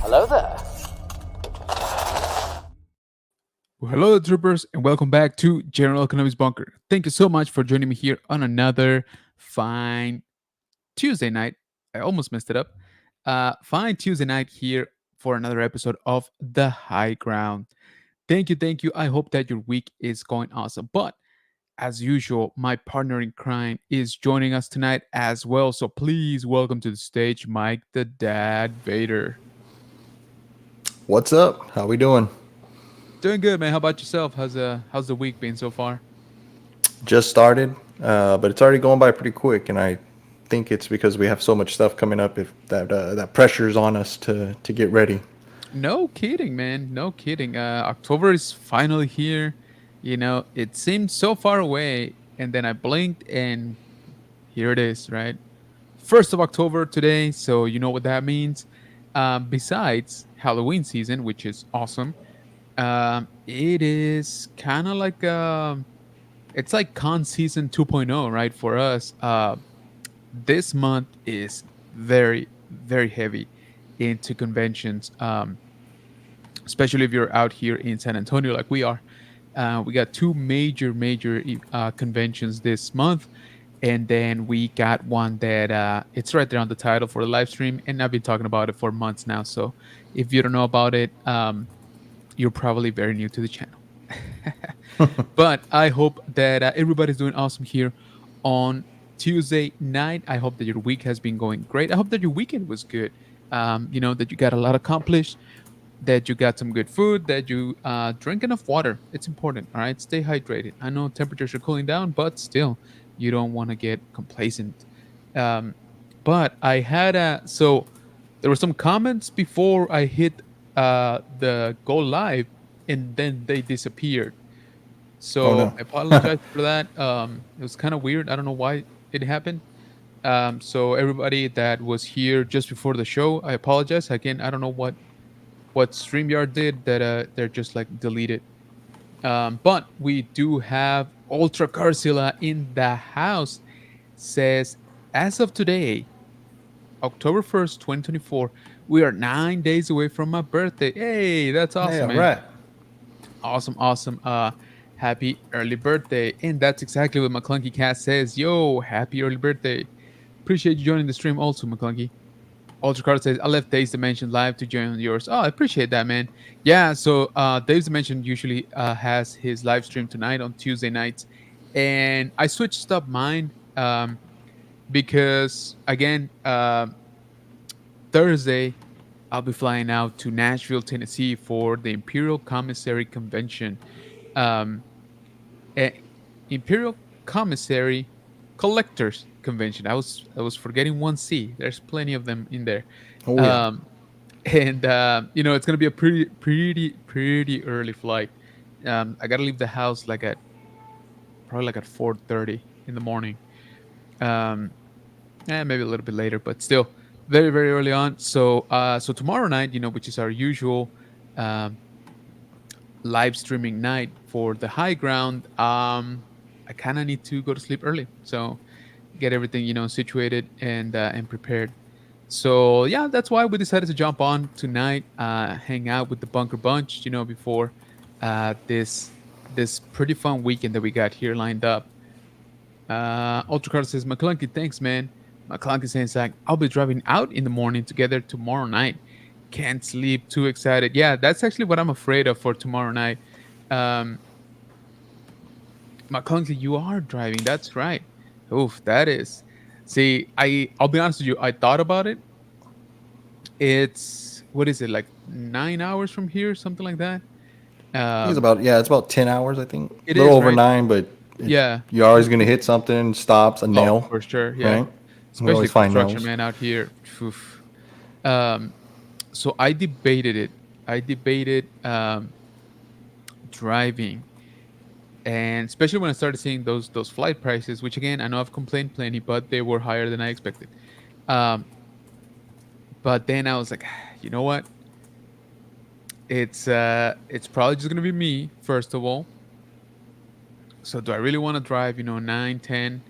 Hello there. Well, hello, troopers, and welcome back to General Economics Bunker. Thank you so much for joining me here on another fine Tuesday night. I almost messed it up. Fine Tuesday night here for another episode of The High Ground. Thank you. I hope that your week is going awesome. But as usual, my partner in crime is joining us tonight as well. So please welcome to the stage, Mike the Dad Vader. What's up? How we doing? Doing good, man. How about yourself? How's the week been so far? Just started, but it's already going by pretty quick, and I think it's because we have so much stuff coming up. If that pressure's on us to get ready. No kidding, man. No kidding. October is finally here. It seemed so far away, and then I blinked, and here it is, right? 1st of October today, so you know what that means. Besides Halloween season, which is awesome, it is kind of like it's like con season 2.0, right? For us, this month is very, very heavy into conventions. Especially if you're out here in San Antonio like we are. We got two major conventions this month, and then we got one that it's right there on the title for the live stream, and I've been talking about it for months now. So if you don't know about it, you're probably very new to the channel. But I hope that everybody's doing awesome here on Tuesday night. I hope that your week has been going great. I hope that your weekend was good. That you got a lot accomplished, that you got some good food, that you drink enough water. It's important, all right? Stay hydrated. I know temperatures are cooling down, but still, you don't want to get complacent. Um, but I had so there were some comments before I hit the go live, and then they disappeared. Oh So no. I apologize for that. It was kind of weird. I don't know why it happened. So everybody that was here just before the show, I apologize again. I don't know what StreamYard did that they're just like deleted. But we do have Ultra Carzilla in the house. Says as of today, October 1st, 2024, we are 9 days away from my birthday. Hey, that's Hey, awesome, all man. right. Awesome. Happy early birthday. And that's exactly what McClunky Cat says. Yo, happy early birthday. Appreciate you joining the stream also, McClunky. Ultracard says, I left Dave's Dimension live to join yours. Oh, I appreciate that, man. Yeah, so Dave's Dimension usually has his live stream tonight on Tuesday nights. And I switched up mine because, again, Thursday, I'll be flying out to Nashville, Tennessee for the Imperial Commissary Convention. Um, a- Imperial Commissary Collectors Convention. I was forgetting one C. There's plenty of them in there. Oh yeah. Um, and it's gonna be a pretty early flight. I gotta leave the house like at probably like at 4:30 in the morning. Um, maybe a little bit later, but still very early on. So tomorrow night, which is our usual um, live streaming night for the high ground, I kind of need to go to sleep early, so get everything situated and prepared. So yeah, that's why we decided to jump on tonight, hang out with the Bunker Bunch, before this pretty fun weekend that we got here lined up. Ultracar says, McClunky, thanks, man. McClunky says, like, I'll be driving out in the morning together tomorrow night. Can't sleep, too excited. Yeah, that's actually what I'm afraid of for tomorrow night. Um, McClunky, you are driving. That's right. Oof, that is. See, I'll be honest with you. I thought about it. It's what is it, like 9 hours from here, something like that. I think it's Um, about it's about 10 hours. I think it a little is over right. 9, but Yeah. you're always gonna hit something, stops a Oh, nail, for sure. Yeah. right? We Especially always find construction, nails. man, out here. Oof. Um, so I debated it. I debated driving, and especially when I started seeing those flight prices, which again I know I've complained plenty, but they were higher than I expected. Um, but then I was like, you know what? It's probably just gonna be me first of all. So do I really want to drive? 9, 10,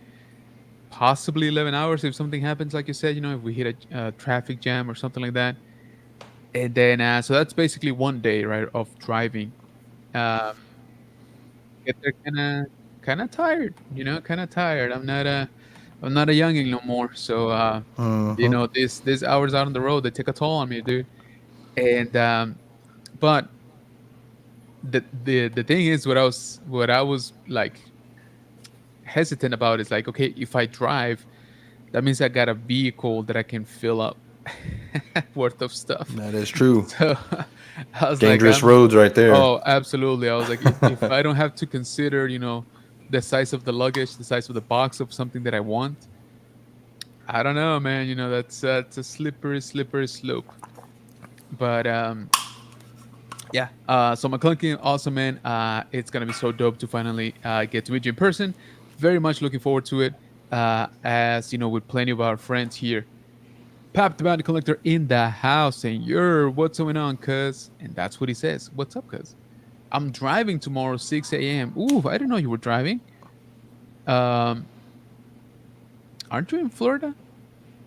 possibly 11 hours if something happens, like you said. If we hit a traffic jam or something like that. And then so that's basically one day, right, of driving. Um, get there kind of tired, kind of tired. I'm not a younging no more, so Mm-hmm. these hours out on the road, they take a toll on me, dude. And but the thing is, what I was like hesitant about is like, okay, if I drive, that means I got a vehicle that I can fill up worth of stuff. That is true. So I was like, Dangerous roads right there. oh, absolutely. I was like, if I don't have to consider, the size of the luggage, the size of the box of something that I want, I don't know, man. That's a slippery, slippery slope. But yeah. So McClunky, also, man. It's gonna be so dope to finally get to meet you in person. Very much looking forward to it. As you know, with plenty of our friends here. Pap the Bounty Collector in the house saying, "You're what's going on, cuz?" And that's what he says. What's up, cuz? I'm driving tomorrow, 6 a.m. Ooh, I didn't know you were driving. Um, aren't you in Florida,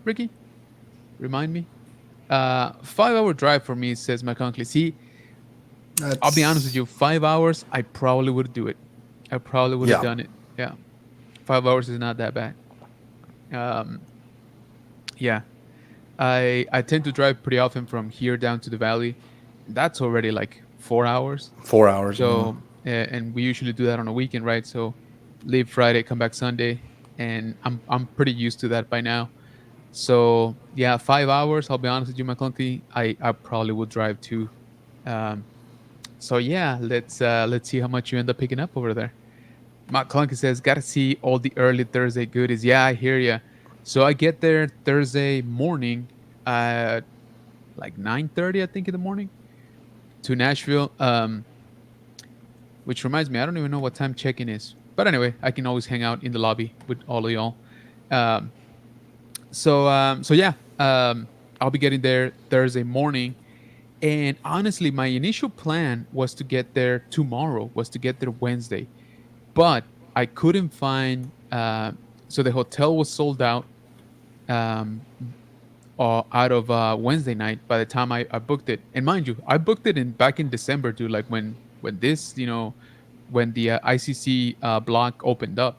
Ricky? Remind me. 5 hour drive for me, says my uncle. See, I'll be honest with That's you. 5 hours, I probably would do it. I probably would have yeah. done it. Yeah, 5 hours is not that bad. Um, yeah, I tend to drive pretty often from here down to the valley. That's already like 4 hours. 4 hours. Yeah. So and we usually do that on a weekend, right? So leave Friday, come back Sunday, and I'm pretty used to that by now. So yeah, 5 hours. I'll be honest with you, McClunky. I probably would drive too. Um, so yeah, let's see how much you end up picking up over there. McClunky says, "Gotta see all the early Thursday goodies." Yeah, I hear ya. So I get there Thursday morning at like 9:30, I think, in the morning to Nashville. Which reminds me, I don't even know what time check-in is. But anyway, I can always hang out in the lobby with all of y'all. Um, so yeah, I'll be getting there Thursday morning. And honestly, my initial plan was to get there tomorrow, was to get there Wednesday. But I couldn't find. So the hotel was sold out. Um, out of Wednesday night by the time I booked it. And mind you, I booked it in back in December, dude. Like when this, when the ICC block opened up,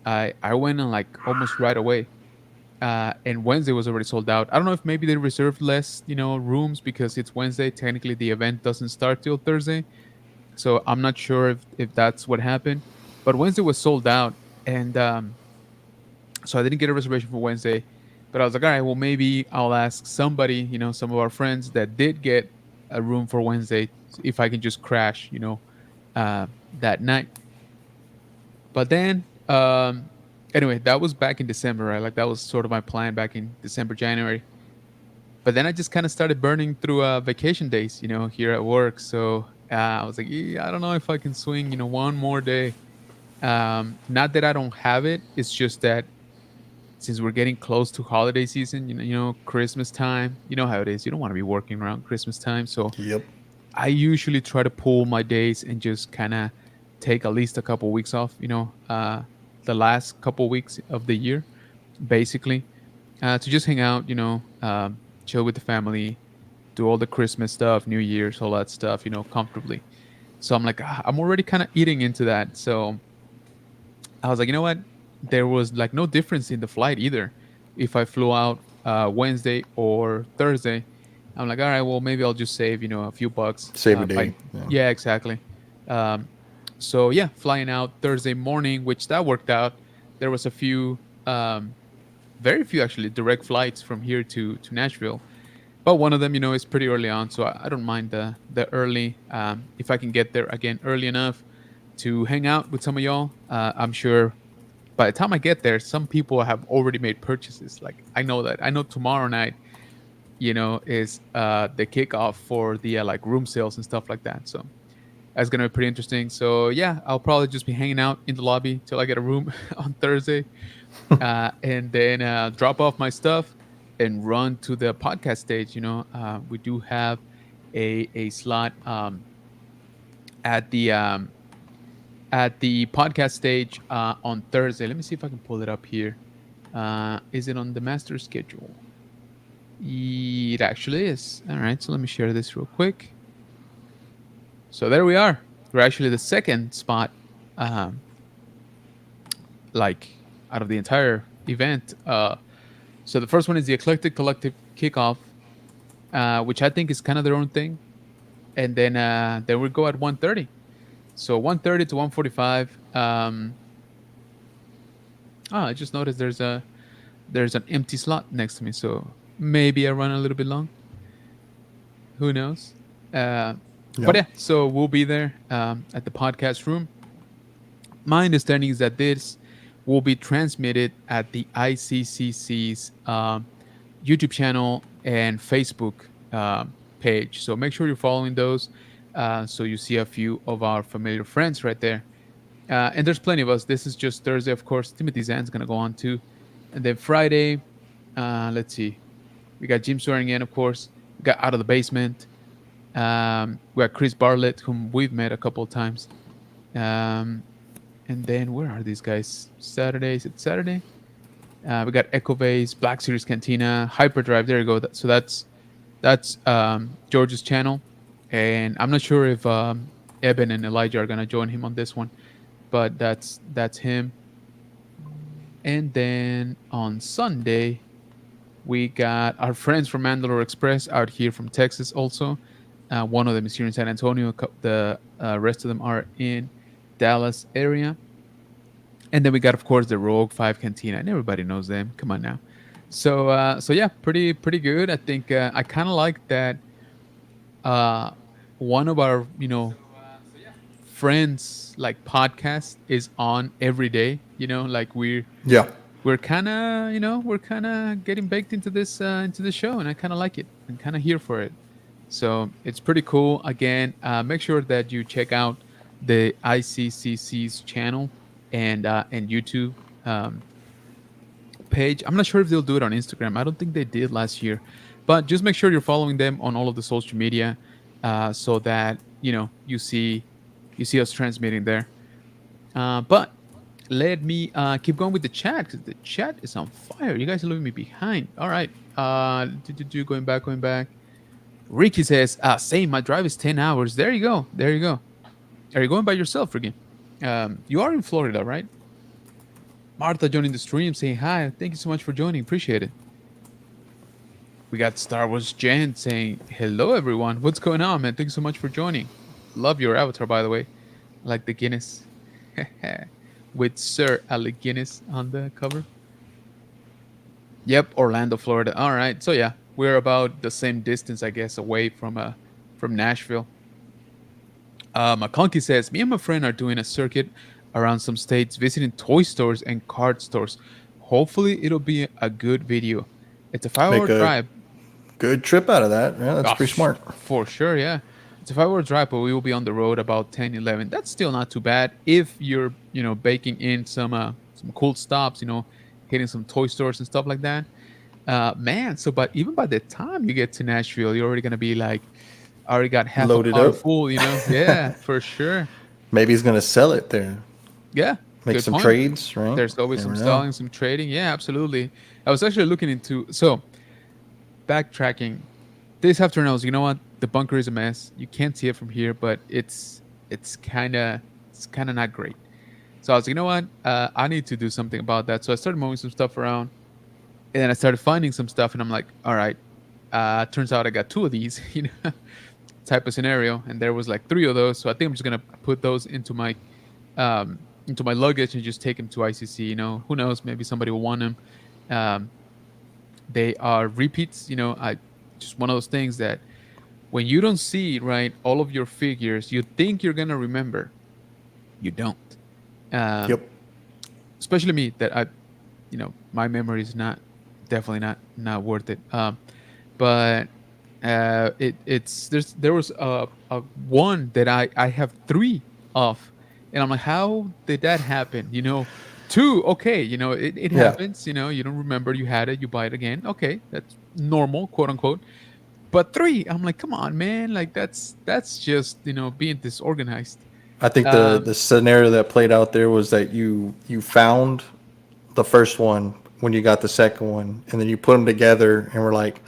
I went in like almost right away. And Wednesday was already sold out. I don't know if maybe they reserved less, rooms because it's Wednesday. Technically, the event doesn't start till Thursday, so I'm not sure if that's what happened. But Wednesday was sold out, and so I didn't get a reservation for Wednesday. But I was like, all right, well, maybe I'll ask somebody, some of our friends that did get a room for Wednesday, if I can just crash, uh, that night. But then, anyway, that was back in December, right? Like that was sort of my plan back in December, January. But then I just kind of started burning through vacation days, here at work. So I was like, I don't know if I can swing, one more day. Not that I don't have it. It's just that since we're getting close to holiday season, Christmas time, you know how it is. You don't want to be working around Christmas time. So Yep. I usually try to pull my days and just kind of take at least a couple weeks off, the last couple weeks of the year, basically, to just hang out, chill with the family, do all the Christmas stuff, New Year's, all that stuff, comfortably. So I'm like, I'm already kind of eating into that. So I was like, you know what? There was like no difference in the flight either. If I flew out Wednesday or Thursday, I'm like, all right, well, maybe I'll just save, a few bucks. Save a By day. Yeah. Yeah, exactly. Um, so yeah, flying out Thursday morning, which that worked out. There was a few, very few actually, direct flights from here to Nashville. But one of them, is pretty early on, so I don't mind the early. If I can get there again early enough to hang out with some of y'all, I'm sure by the time I get there, some people have already made purchases. Like I know that. I know tomorrow night, is the kickoff for the like room sales and stuff like that. So that's gonna be pretty interesting. So yeah, I'll probably just be hanging out in the lobby till I get a room on Thursday, and then drop off my stuff and run to the podcast stage. We do have a slot at the podcast stage on Thursday. Let me see if I can pull it up here. Is it on the master schedule? It actually is. All right, so let me share this real quick. So there we are. We're actually the second spot, um, like out of the entire event. So the first one is the Eclectic Collective Kickoff, which I think is kind of their own thing, and then we go at 1:30. So 1:30 to 1:45. I just noticed there's an empty slot next to me, so maybe I run a little bit long. Who knows? Uh, but Yep. yeah, so we'll be there at the podcast room. My understanding is that this will be transmitted at the ICCC's YouTube channel and Facebook page. So make sure you're following those, so you see a few of our familiar friends right there. And there's plenty of us. This is just Thursday, of course. Timothy Zan's gonna go on too, and then Friday, let's see, we got Jim swearing in, of course. We got Out of the Basement. We got Chris Bartlett, whom we've met a couple of times. Um, and then where are these guys? Saturday, is it Saturday? We got Echo Base, Black Series Cantina, Hyperdrive. There you go. So that's George's channel, and I'm not sure if Eben and Elijah are gonna join him on this one, but that's him. And then on Sunday, we got our friends from Mandalore Express out here from Texas also. One of them is here in San Antonio. The rest of them are in Dallas area. And then we got, of course, the Rogue 5 Cantina, and everybody knows them. Come on now. So yeah, pretty good. I think I kind of like that. One of our friends like podcast is on every day. Like Yeah. we're kind of we're kind of getting baked into this show, and I kind of like it. I'm kind of here for it. So it's pretty cool. Again, make sure that you check out the ICCC's channel and YouTube page. I'm not sure if they'll do it on Instagram. I don't think they did last year, but just make sure you're following them on all of the social media, so that you see us transmitting there. But let me keep going with the chat, because the chat is on fire. You guys are leaving me behind. All right. Going back. Ricky says, same, my drive is 10 hours. There you go. There you go. Are you going by yourself, Ricky? You are in Florida, right? Martha joining the stream saying hi. Thank you so much for joining. Appreciate it. We got Star Wars Jen saying, hello, everyone. What's going on, man? Thank you so much for joining. Love your avatar, by the way. Like the Guinness. With Sir Alec Guinness on the cover. Yep, Orlando, Florida. All right. So, yeah, we're about the same distance, I guess, away from Nashville. McConkey says, me and my friend are doing a circuit around some states, visiting toy stores and card stores. Hopefully, it'll be a good video. It's a 5 hour Make a drive. good trip out of that. Yeah, that's pretty smart. For sure, yeah. It's a 5 hour drive, but we will be on the road about 10, 11. That's still not too bad if you're, baking in some cool stops, hitting some toy stores and stuff like that. Man, but even by the time you get to Nashville, you're already going to be like, already got half a Loaded car up. full. Yeah, for sure. Maybe he's gonna sell it there. Yeah, Make good some point. trades, right? There's always some Never know. selling, some trading. Yeah, absolutely. I was actually looking into backtracking. This afternoon, I was, you know what? The bunker is a mess. You can't see it from here, but it's kind of not great. So I was like, you know what? I need to do something about that. So I started moving some stuff around, and then I started finding some stuff, and I'm like, all right. Turns out I got two of these, type of scenario, and there was like three of those. So I think I'm just gonna put those into my luggage and just take them to ICC. Who knows? Maybe somebody will want them. Um, they are repeats. I just one of those things that when you don't see right all of your figures, you think you're gonna remember. You don't. Um, Yep. Especially me, that my memory is definitely not worth it. But there was a one that I have three of, and I'm like, how did that happen? Two, okay, it Yeah. happens. You don't remember you had it, you buy it again. Okay, that's normal, quote unquote. But three, I'm like, come on, man, like that's just being disorganized. I think Um, the scenario that played out there was that you found the first one when you got the second one, and then you put them together, and we're like,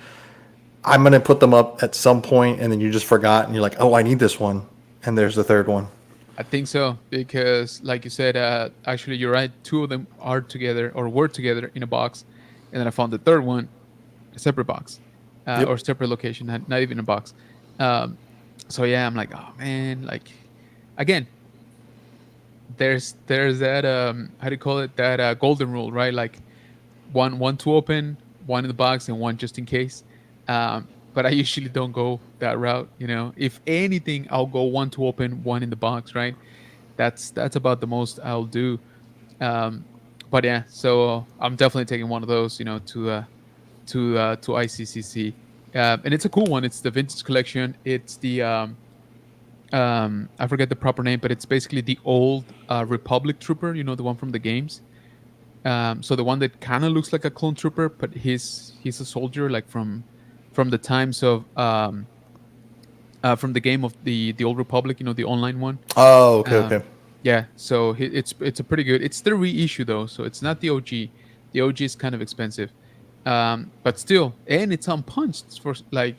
I'm gonna put them up at some point, and then you just forgot, and you're like, oh, I need this one, and there's the third one. I think so because, like you said, actually you're right. Two of them are together or were together in a box, and then I found the third one, a separate box, Yep. or separate location, not even a box. Um, so yeah, I'm like, oh man, like again, there's that how do you call it, that golden rule, right? Like one to open, one in the box, and one just in case. But I usually don't go that route. If anything, I'll go one to open, one in the box, right? That's about the most I'll do. Um, but yeah, so I'm definitely taking one of those, to ICCC, and it's a cool one. It's the vintage collection. It's the I forget the proper name, but it's basically the old Republic Trooper. The one from the games. So the one that kind of looks like a clone trooper, but he's a soldier, like from the times of from the game of the old Republic, the online one. Oh, okay, Um, okay. yeah, so it's a pretty good. It's the reissue though, so it's not the OG. The OG is kind of expensive, but still, and it's unpunched. It's for like,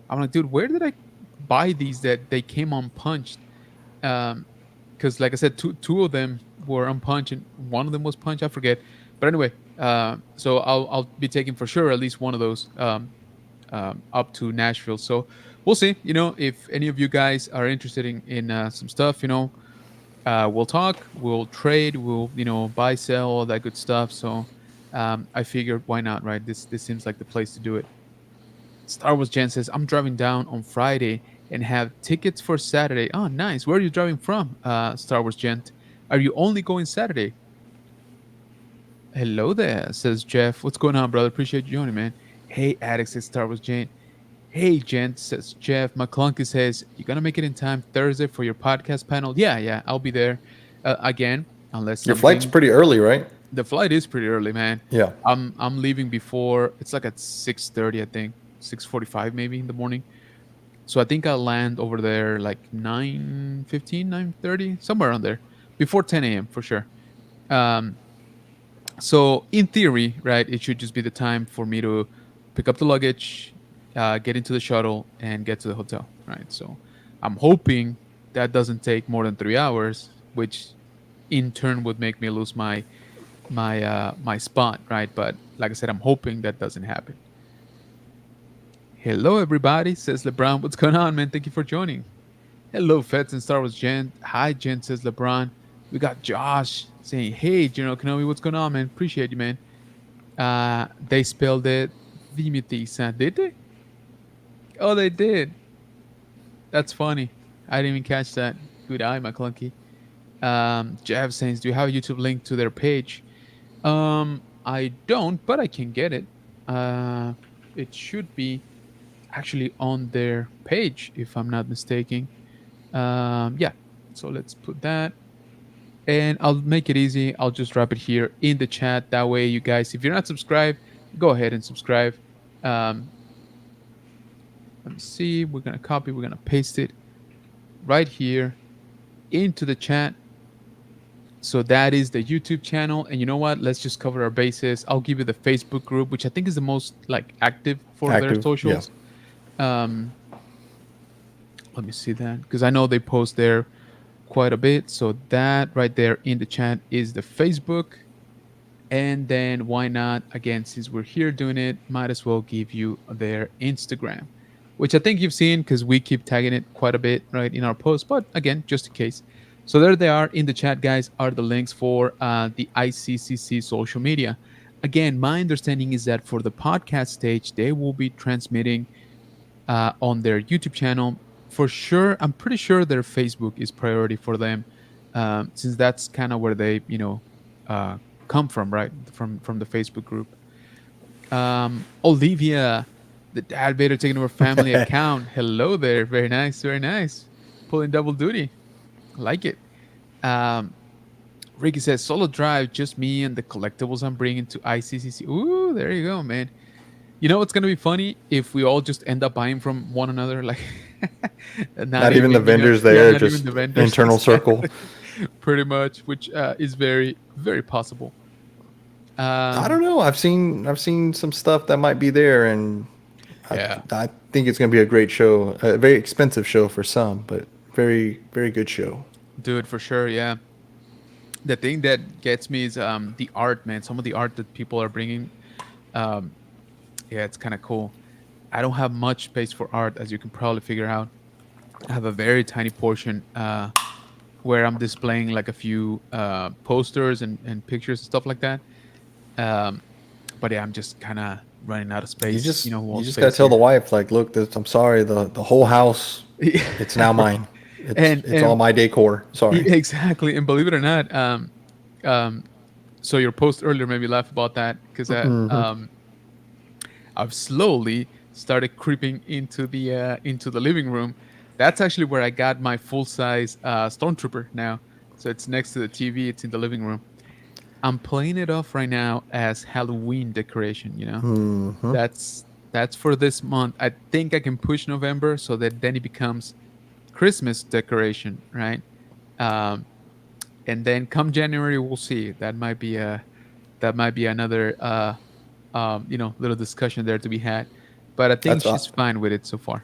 I'm like, dude, where did I buy these that they came unpunched? Because like I said, two of them were unpunched and one of them was punched. I forget, but anyway, so I'll be taking for sure at least one of those up to Nashville. So we'll see. If any of you guys are interested in some stuff, we'll talk, we'll trade, we'll buy, sell, all that good stuff. So I figured, why not, right? This seems like the place to do it. Star Wars Jen says, I'm driving down on Friday and have tickets for Saturday. Oh, nice. Where are you driving from, Star Wars Gent? Are you only going Saturday? Hello there, says Jeff. What's going on, brother? Appreciate you joining, man. Hey, Addict, says Star Wars Gent. Hey, Gent, says Jeff. McClunky says, you going to make it in time Thursday for your podcast panel? Yeah, I'll be there again, unless Your flight's pretty early, right? The flight is pretty early, man. Yeah. I'm leaving before, it's like at 6:30, I think. 6:45 maybe in the morning. So I think I'll land over there like 9:15, 9:30, somewhere around there. Before 10 a.m. for sure. Um, so in theory, right, it should just be the time for me to pick up the luggage, get into the shuttle, and get to the hotel, right? So I'm hoping that doesn't take more than 3 hours, which in turn would make me lose my spot, right? But like I said, I'm hoping that doesn't happen. Hello, everybody, says LeBron. What's going on, man? Thank you for joining. Hello, Feds and Star Wars Jen. Hi, Jen, says LeBron. We got Josh saying, hey, General Kenobi, what's going on, man? Appreciate you, man. They spelled it Dimitisa. Did they? Oh, they did. That's funny. I didn't even catch that. Good eye, my clunky. Jeff says, do you have a YouTube link to their page? I don't, but I can get it. It should be actually on their page, if I'm not mistaken. Yeah, so let's put that. And I'll make it easy. I'll just drop it here in the chat. That way, you guys, if you're not subscribed, go ahead and subscribe. Let me see. We're going to copy. We're going to paste it right here into the chat. So that is the YouTube channel. And you know what? Let's just cover our bases. I'll give you the Facebook group, which I think is the most like active for their socials. Yeah. Let me see that, because I know they post there quite a bit. So that right there in the chat is the Facebook. And then why not, again, since we're here doing it, might as well give you their Instagram, which I think you've seen because we keep tagging it quite a bit, right, in our posts. But again, just in case. So there they are in the chat, guys, are the links for the ICCC social media. Again, my understanding is that for the podcast stage, they will be transmitting on their YouTube channel. For sure, I'm pretty sure their Facebook is priority for them, since that's kind of where they, come from, right? From the Facebook group. Olivia, the Dad Vader taking over family account. Hello there. Very nice. Very nice. Pulling double duty. I like it. Ricky says, solo drive, just me and the collectibles I'm bringing to ICCC. Ooh, there you go, man. You know what's going to be funny? If we all just end up buying from one another, like not even the vendors there, not just even the vendors. internal circle. Pretty much, which is very, very possible. I don't know. I've seen some stuff that might be there, and I Yeah, I think it's going to be a great show. A very expensive show for some, but very very good show. dude, for sure. Yeah, the thing that gets me is the art, man. Some of the art that people are bringing. Um, yeah, it's kind of cool. I don't have much space for art, as you can probably figure out. I have a very tiny portion where I'm displaying like a few posters and pictures and stuff like that. Um, but yeah, I'm just kind of running out of space, wall You just got to space tell the here. wife like, look, I'm sorry, the whole house, it's now mine. and It's all and my decor. Sorry. exactly, and believe it or not, um, so your post earlier made me laugh about that because I've slowly started creeping into the living room. That's actually where I got my full size stormtrooper now. So it's next to the TV. It's in the living room. I'm playing it off right now as Halloween decoration. That's for this month. I think I can push November so that then it becomes Christmas decoration, right? Um, and then come January, we'll see. That might be another little discussion there to be had. But I think That's she's fine with it so far.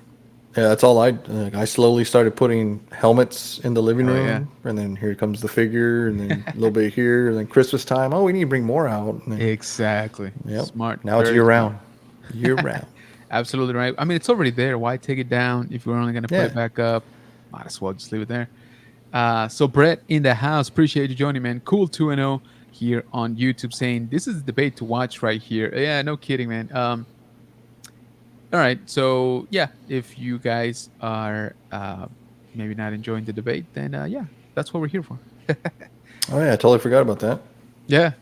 Yeah, that's all I slowly started putting helmets in the living Oh yeah, room, and then here comes the figure, and then a little bit here, and then Christmas time. Oh, we need to bring more out. And then, exactly. yep. Smart, Now it's very year smart. round, year round. Absolutely right. I mean, it's already there. Why take it down if we're only gonna put it Yeah. back up? Might as well just leave it there. So Brett in the house, appreciate you joining, man. Cool 2-0 here on YouTube saying this is the debate to watch right here. Yeah, no kidding, man. All right, so yeah, if you guys are maybe not enjoying the debate, then yeah, that's what we're here for. Oh yeah, I totally forgot about that. Yeah,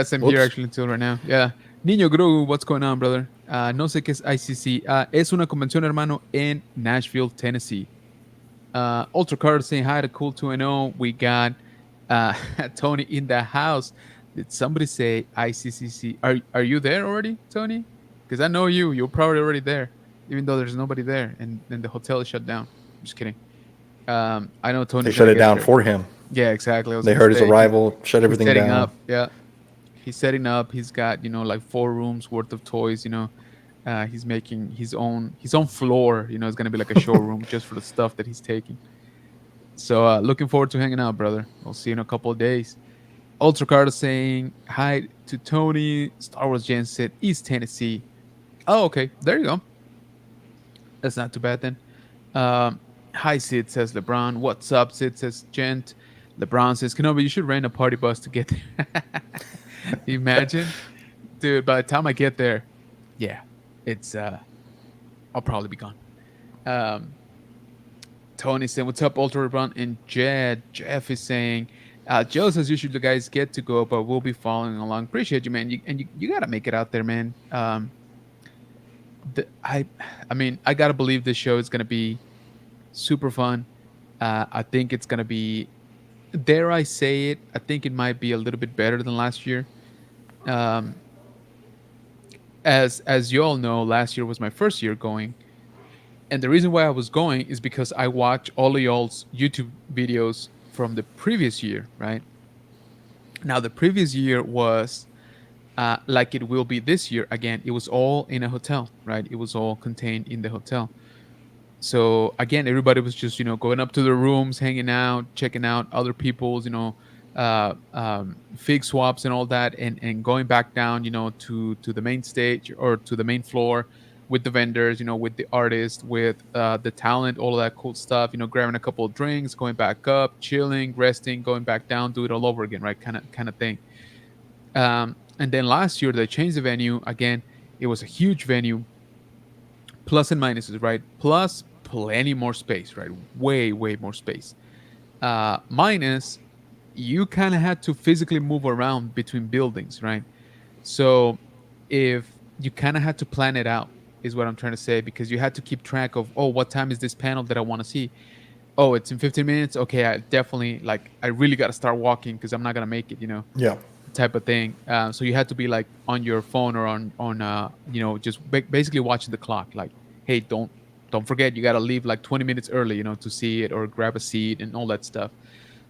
same here Whoops. actually until right now. Yeah. Niño Grogu, what's going on, brother? No sé qué es ICC. Es una convención, hermano, en Nashville, Tennessee. Ultra Card saying hi to Cool 2-0. We got uh, Tony in the house. Did somebody say ICCC? Are you there already, Tony? Because I know you. You're probably already there, even though there's nobody there and the hotel is shut down. I'm just kidding. I know They Tony's shut gonna it get down there. for him. Yeah, exactly. I was They gonna heard his say arrival, shut he's everything setting down. up. Yeah, he's setting up. He's got like 4 rooms worth of toys. He's making his own floor. It's gonna be like a showroom just for the stuff that he's taking. So looking forward to hanging out, brother. We'll see you in a couple of days. Ultra Carter saying hi to Tony. Star Wars Gen said East Tennessee. Oh, okay. There you go. That's not too bad then. Hi, Sid, says LeBron. What's up, Sid, says Gent. LeBron says, Kenobi, you should rent a party bus to get there. Imagine. Dude, by the time I get there, yeah, it's, I'll probably be gone. Um, Tony saying, what's up, Ultra LeBron? And Jeff is saying, Joe says, you should, you guys get to go, but we'll be following along. Appreciate you, man. You got to make it out there, man. The, I mean, I gotta believe this show is gonna be super fun. I think it's gonna be, dare I say it, I think it might be a little bit better than last year. Um, as you all know, last year was my first year going, and the reason why I was going is because I watched all of y'all's YouTube videos from the previous year, right? Now the previous year was like it will be this year again. It was all in a hotel, right? It was all contained in the hotel. So again, everybody was just going up to their rooms, hanging out, checking out other people's fig swaps and all that, and going back down to the main stage or to the main floor with the vendors, with the artists, with the talent, all of that cool stuff. Grabbing a couple of drinks, going back up, chilling, resting, going back down, do it all over again, right? Kind of thing. And then last year they changed the venue again. It was a huge venue, plus and minuses, right? Plus plenty more space, right? Way more space. Minus, you kind of had to physically move around between buildings, right? So if you kind of had to plan it out, is what I'm trying to say, because you had to keep track of, oh, what time is this panel that I want to see? Oh, it's in 15 minutes. Okay, I definitely I really got to start walking because I'm not gonna make it. Yeah. Type of thing. So you had to be like on your phone or on just basically watching the clock. Like, hey, don't forget, you got to leave like 20 minutes early, to see it or grab a seat and all that stuff.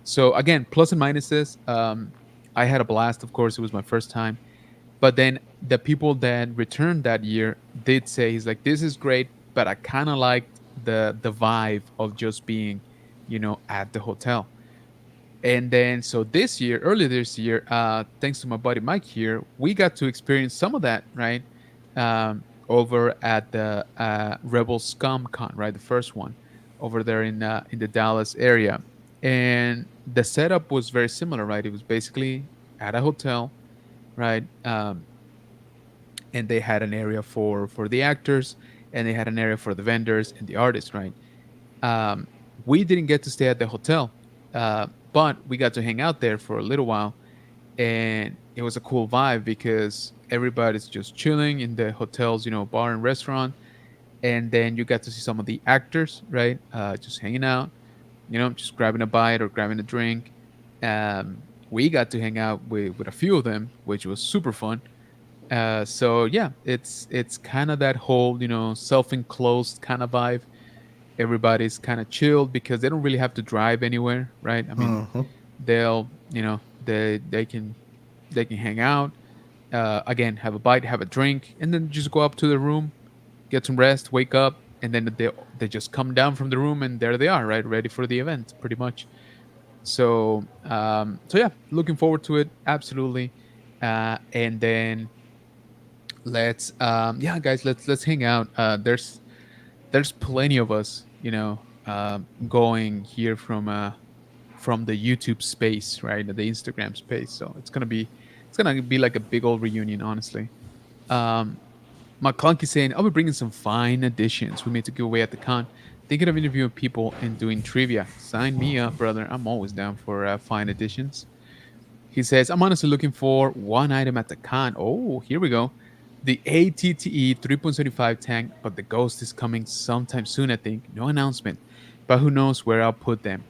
So again, plus and minuses. I had a blast. Of course, it was my first time. But then the people that returned that year did say, he's like, this is great, but I kind of liked the vibe of just being, at the hotel. And then so this year, early this year, thanks to my buddy Mike here, we got to experience some of that, right? Over at the Rebel Scum Con, right, the first one, over there in the Dallas area, and the setup was very similar, right? It was basically at a hotel, right? And they had an area for the actors, and they had an area for the vendors and the artists, right? Um, we didn't get to stay at the hotel, but we got to hang out there for a little while, and it was a cool vibe because everybody's just chilling in the hotel's, bar and restaurant, and then you got to see some of the actors, right? Just hanging out, just grabbing a bite or grabbing a drink. We got to hang out with a few of them, which was super fun. So yeah, it's kind of that whole, self-enclosed kind of vibe. Everybody's kind of chilled because they don't really have to drive anywhere, right? I mean, Hmm. they'll, they can hang out, again, have a bite, have a drink, and then just go up to the room, get some rest, wake up, and then they just come down from the room, and there they are, right, ready for the event, pretty much. So yeah, looking forward to it, absolutely. And then yeah, guys, let's hang out. There's plenty of us, going here from the YouTube space, right, the Instagram space. So it's gonna be like a big old reunion, honestly. Um, McClunky saying, I'll be bringing some fine additions we made to give away at the con. Thinking of interviewing people and doing trivia. Sign me up, brother. I'm always down for fine additions. He says, I'm honestly looking for one item at the con. Oh, here we go. The ATTE 3.75 tank, but the Ghost is coming sometime soon, I think. No announcement. But who knows where I'll put them.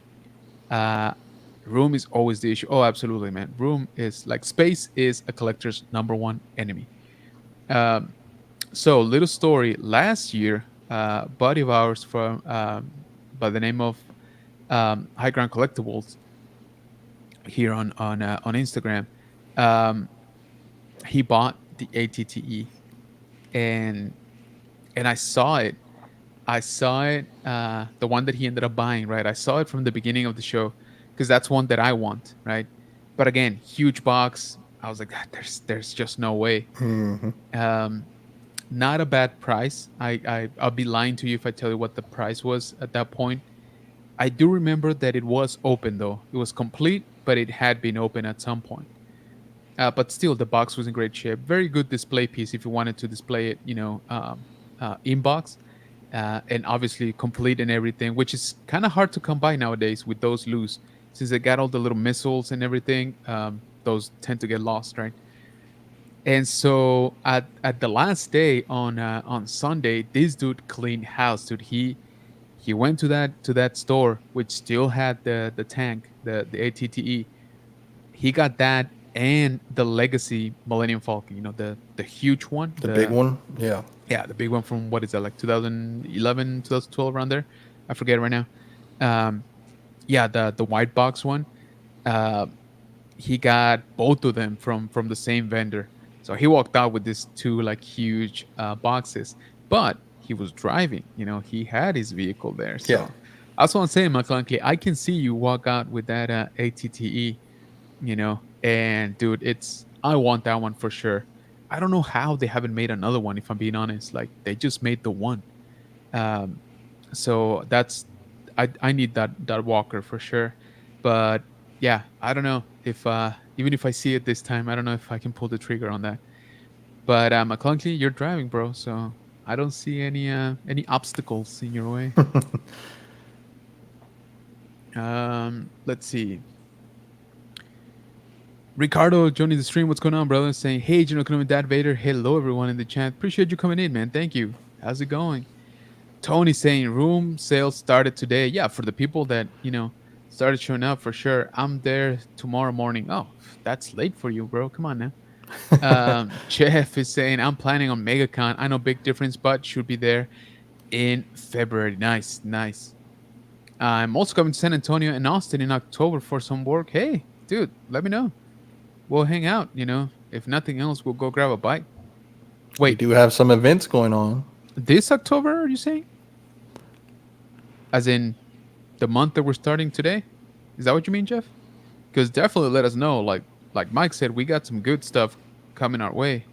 Uh, room is always the issue. Oh, absolutely, man. Room is like space is a collector's number one enemy. Um, so, little story. Last year, buddy of ours from by the name of High Ground Collectibles here on Instagram, um, he bought the ATTE, and I saw it. I saw it, the one that he ended up buying. Right, I saw it from the beginning of the show because that's one that I want. Right, but again, huge box. I was like, "Ah, there's just no way." Hmm. Um, Not a bad price. I'll be lying to you if I tell you what the price was at that point. I do remember that it was open though. It was complete, but it had been open at some point. But still, the box was in great shape. Very good display piece if you wanted to display it, in box, and obviously complete and everything, which is kind of hard to come by nowadays with those loose, since they got all the little missiles and everything. Those tend to get lost, right? And so at the last day on Sunday, this dude cleaned house, dude. He went to that store which still had the tank, the ATTE. He got that and the Legacy Millennium Falcon, the huge one, The big one, yeah. yeah, the big one from what is that, like 2011, 2012, around there. I forget right now. Um, yeah, the white box one. Uh, he got both of them from the same vendor. So he walked out with these two like huge boxes, but he was driving. He had his vehicle there. Yeah. So that's what I'm saying, McClunky. I can see you walk out with that ATTE. And dude, I want that one for sure. I don't know how they haven't made another one. If I'm being honest, like they just made the one. Um, so I need that walker for sure. But yeah, I don't know if even if I see it this time, I don't know if I can pull the trigger on that. But McClunky, you're driving, bro, so I don't see any obstacles in your way. Let's see. Ricardo joining the stream. What's going on, brother? Saying, hey, General Economic Dad Vader. Hello, everyone in the chat. Appreciate you coming in, man. Thank you. How's it going? Tony saying, room sales started today. Yeah, for the people that, started showing up, for sure. I'm there tomorrow morning. Oh, that's late for you, bro. Come on now. Jeff is saying, I'm planning on MegaCon. I know big difference, but should be there in February. Nice, nice. I'm also coming to San Antonio and Austin in October for some work. Hey, dude, let me know. we'll hang out. If nothing else, we'll go grab a bite. We Wait, do have some events going on. this October? Are you saying? As in the month that we're starting today? Is that what you mean, Jeff? Because definitely let us know. Like Mike said, we got some good stuff coming our way.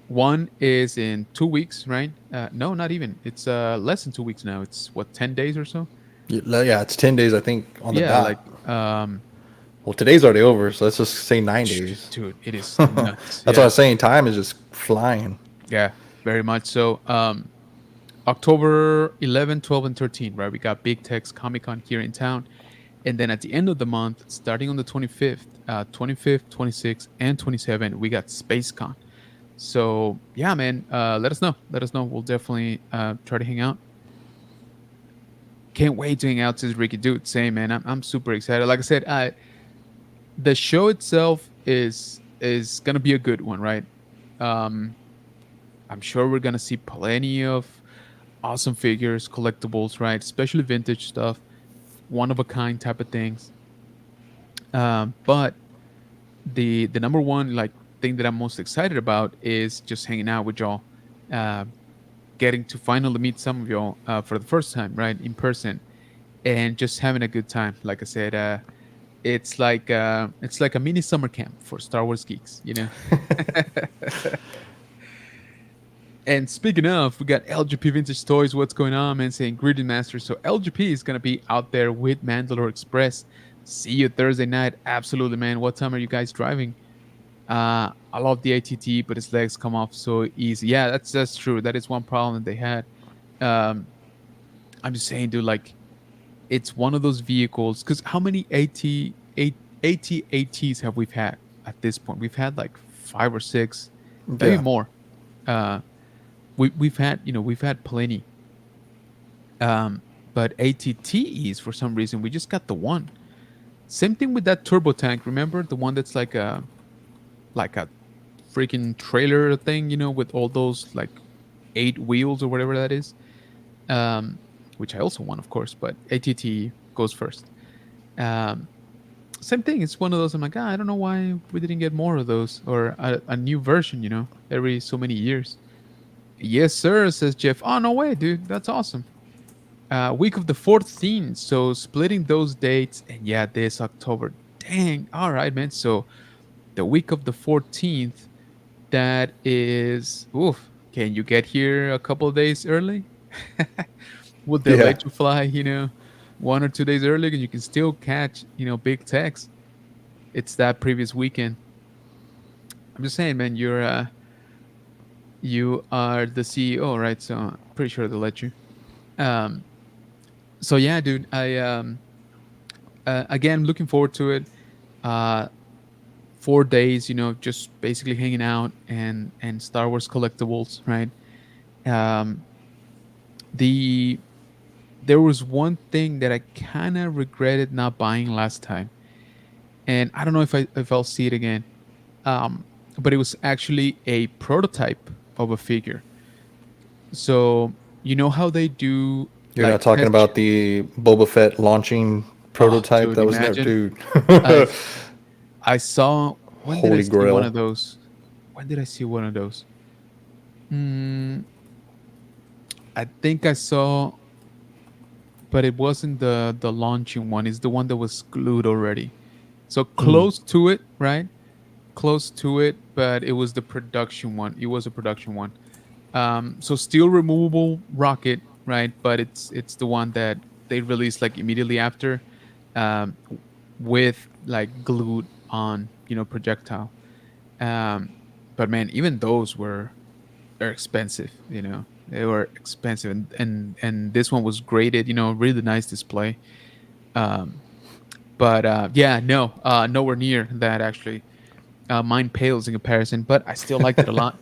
One is in 2 weeks, right? No, not even. It's less than 2 weeks now. It's what, 10 days or so? Yeah, it's 10 days, I think, on the Yeah, like dot. Well, today's already over, so let's just say 9 days. dude, it is nuts. That's what I Yeah, was saying. Time is just flying. yeah, very much so. October 11, 12, and 13, right? We got Big Tech's Comic Con here in town. And then at the end of the month, starting on the 25th, 26th, and 27th, we got SpaceCon. So yeah, man, let us know. Let us know. We'll definitely try to hang out. Can't wait to hang out, says Ricky. Dude, same man. I'm super excited. Like I said, the show itself is gonna be a good one, right? Um, I'm sure we're gonna see plenty of awesome figures, collectibles, right? Especially vintage stuff, one of a kind type of things. But the number one like thing that I'm most excited about is just hanging out with y'all, uh, getting to finally meet some of y'all for the first time, right, in person, and just having a good time. Like I said, it's like a mini summer camp for Star Wars geeks. And speaking of, we got LGP Vintage Toys. What's going on, man? Saying greeting master. So LGP is gonna be out there with Mandalore Express. See you Thursday night. Absolutely, man. What time are you guys driving? I love the ATT, but its legs come off so easy. Yeah, that's true. That is one problem that they had. Um, I'm just saying, dude. Like, it's one of those vehicles. Because how many AT-ATs have we had at this point? We've had like 5 or 6, maybe Yeah. more. Uh, we've had plenty. But ATTEs for some reason we just got the one. Same thing with that turbo tank. Remember the one that's like a freaking trailer thing, with all those like 8 wheels or whatever that is. Um, which I also want, of course, but ATT goes first. Um, Same thing. It's one of those. I'm like, I don't know why we didn't get more of those or a new version. Every so many years. Yes, sir, says Jeff. Oh, no way, dude. That's awesome. Week of the 14th. So splitting those dates. And yeah, this October. Dang. All right, man. So the week of the 14th, that is. Oof. Can you get here a couple of days early? Would they Yeah. let you fly, 1 or 2 days early and you can still catch, big techs? It's that previous weekend. I'm just saying, man, you are the CEO, right? So I'm pretty sure they'll let you. Um, so yeah, dude, I again looking forward to it. Uh, 4 days, just basically hanging out and Star Wars collectibles, right? Um, the There was one thing that I kind of regretted not buying last time, and I don't know if I'll see it again. But it was actually a prototype of a figure. So you know how they do You're like not talking test. about the Boba Fett launching Oh, prototype dude, that was never, imagine. dude. I I saw. When did I Holy see one Grail. of those? When did I see one of those? Mm, I think I saw, but it wasn't the launching one. It's the one that was glued already. So Mm. close to it, right? Close to it, but it was the production one. It was a production one. So still removable rocket, right? But it's the one that they released like immediately after, um, with like glued on, projectile. Um, but man, even those are expensive. They were expensive, and this one was graded. Really nice display. Um, but yeah, no, nowhere near that actually. Mine pales in comparison, but I still liked it a lot.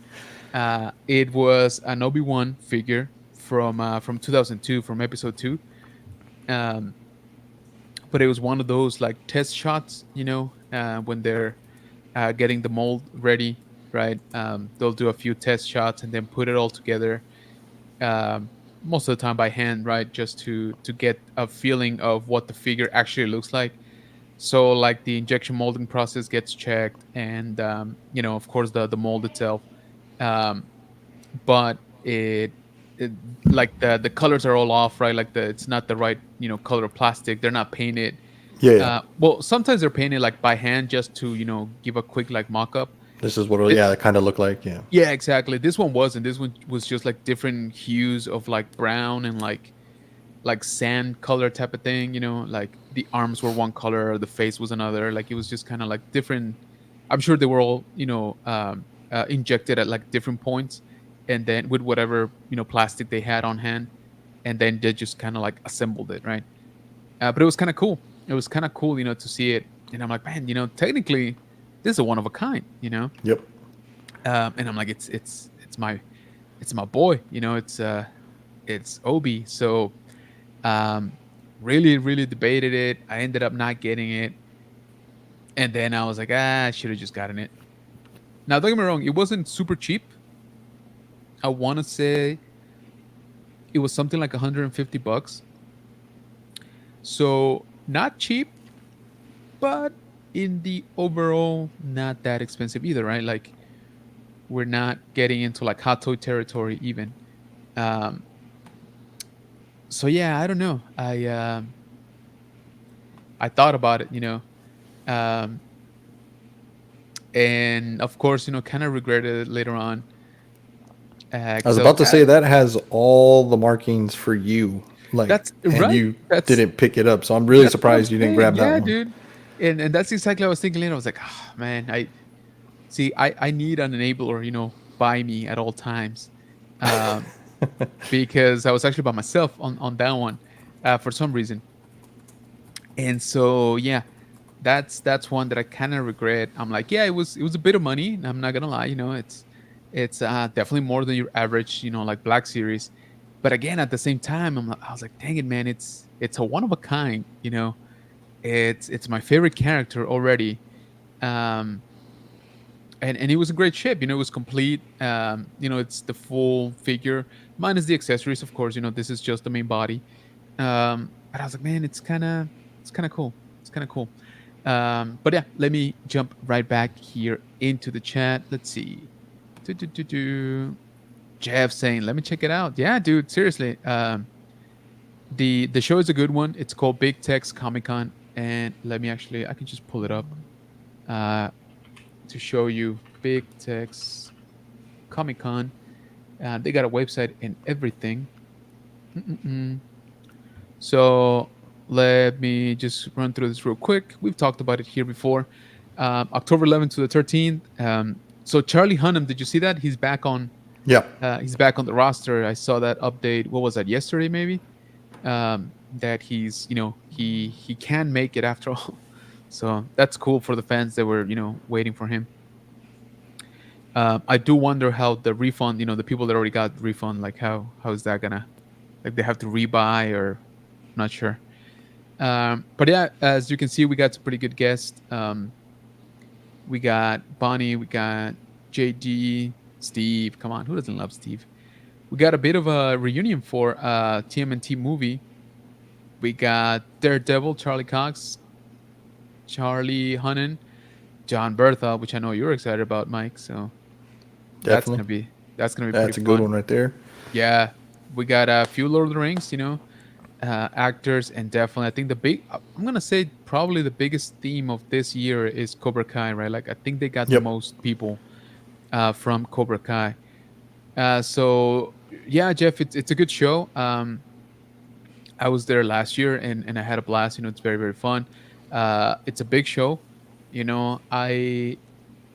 It was an Obi-Wan figure from 2002, from Episode 2. Um, but it was one of those like test shots, when they're getting the mold ready, right? They'll do a few test shots and then put it all together. Most of the time by hand, right? Just to get a feeling of what the figure actually looks like. So like the injection molding process gets checked, and of course the mold itself. Um, but it like the colors are all off, right? Like it's not the right color of plastic. They're not painted. Yeah, yeah. Well, sometimes they're painted like by hand just to give a quick like mock up. This is what yeah, it kind of looked like. Yeah. Yeah, exactly. This one wasn't. This one was just like different hues of like brown and like sand color type of thing. Like the arms were one color, the face was another. Like it was just kind of like different. I'm sure they were all injected at like different points, and then with whatever plastic they had on hand, and then they just kind of like assembled it, right? But it was kind of cool. It was kind of cool, to see it. And I'm like, man, technically, this is a one of a kind, Yep. and I'm like, it's my boy, it's Obi. So really, really debated it. I ended up not getting it, and then I was like, I should have just gotten it. Now, don't get me wrong, it wasn't super cheap. I want to say it was something like 150 bucks. So not cheap, but in the overall, not that expensive either, right? Like we're not getting into like hot toy territory even. Um, so yeah, I don't know. I thought about it, um, and of course, kind of regretted it later on. I was So about to say that has all the markings for you, like, that's and right. you That's didn't pick it up. So I'm really that's what I'm surprised you didn't saying. grab that Yeah, one. dude. And that's exactly what I was thinking later. I was like, oh, man, I need an enabler, by me at all times. Um, because I was actually by myself on that one for some reason. And so yeah, that's one that I kind of regret. I'm like, yeah, it was a bit of money. I'm not gonna lie, it's definitely more than your average, like Black Series. But again, at the same time, I was like, dang it, man, it's a one of a kind. It's my favorite character already. Um, and it was a great ship. It was complete. It's the full figure minus the accessories, of course. This is just the main body. But I was like, man, it's kind of cool. It's kind of cool. But yeah, let me jump right back here into the chat. Let's see. Do. Jeff saying, let me check it out. Yeah, dude, seriously. The show is a good one. It's called Big Tex Comic Con, and I can just pull it up uh, to show you Big Tex Comic Con. They got a website and everything. Mm-mm-mm. So let me just run through this real quick. We've talked about it here before. October 11th to the 13th. So Charlie Hunnam, did you see that? He's back on. Yeah. He's back on the roster. I saw that update. What was that? Yesterday, maybe. That he's, he can make it after all. So that's cool for the fans that were, waiting for him. I do wonder how the refund, the people that already got the refund, like how is that gonna, like they have to rebuy or I'm not sure. But yeah, as you can see, we got some pretty good guests. We got Bonnie, we got JD, Steve. Come on, who doesn't love Steve? We got a bit of a reunion for TMNT movie. We got Daredevil, Charlie Cox, Charlie Hunnam, John Bertha, which I know you're excited about, Mike. So that's Definitely. gonna be pretty That's a good fun. one right there. Yeah, we got a few Lord of the Rings, actors, and definitely I think I'm gonna say probably the biggest theme of this year is Cobra Kai, right? Like I think they got the Yep. most people from Cobra Kai. So yeah, Jeff, it's a good show. I was there last year and I had a blast. It's very very fun. It's a big show.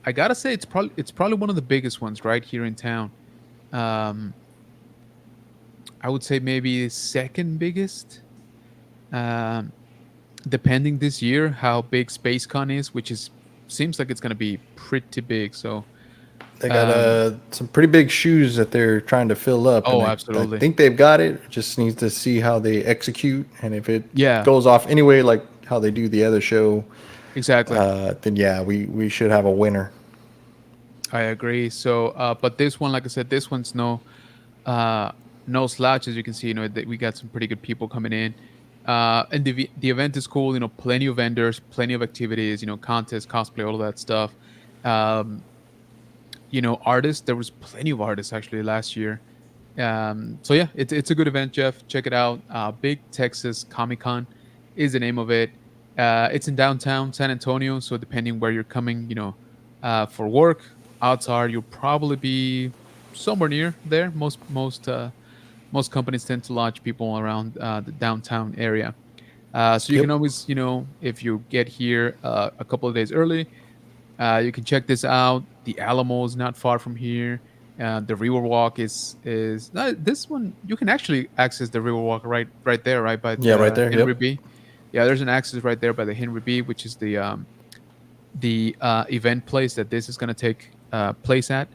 I gotta say it's probably one of the biggest ones right here in town. Um, I would say maybe second biggest. Um, Depending this year how big SpaceCon is, which is seems like it's gonna be pretty big. So They got um, some pretty big shoes that they're trying to fill up, and oh, I absolutely, think they've got it. Just needs to see how they execute, and if it yeah, goes off anyway, like how they do the other show, exactly. then yeah, we should have a winner. I agree. So, but this one, like I said, this one's uh, no slouch. As you can see, we got some pretty good people coming in. And the event is cool. Plenty of vendors, plenty of activities. Contests, cosplay, all of that stuff. Um, Artists. There was plenty of artists actually last year. So yeah, it's a good event, Jeff. Check it out. Big Texas Comic Con is the name of it. It's in downtown San Antonio. So depending where you're coming, for work, odds are you'll probably be somewhere near there. Most companies tend to lodge people around the downtown area. So you Yep. can always, if you get here a couple of days early, you can check this out. The Alamo is not far from here. The Riverwalk is this one. You can actually access the Riverwalk right there, right by Yeah, right the there. Henry Yep. B. Yeah, there's an access right there by the Henry B, which is the event place that this is gonna take place at.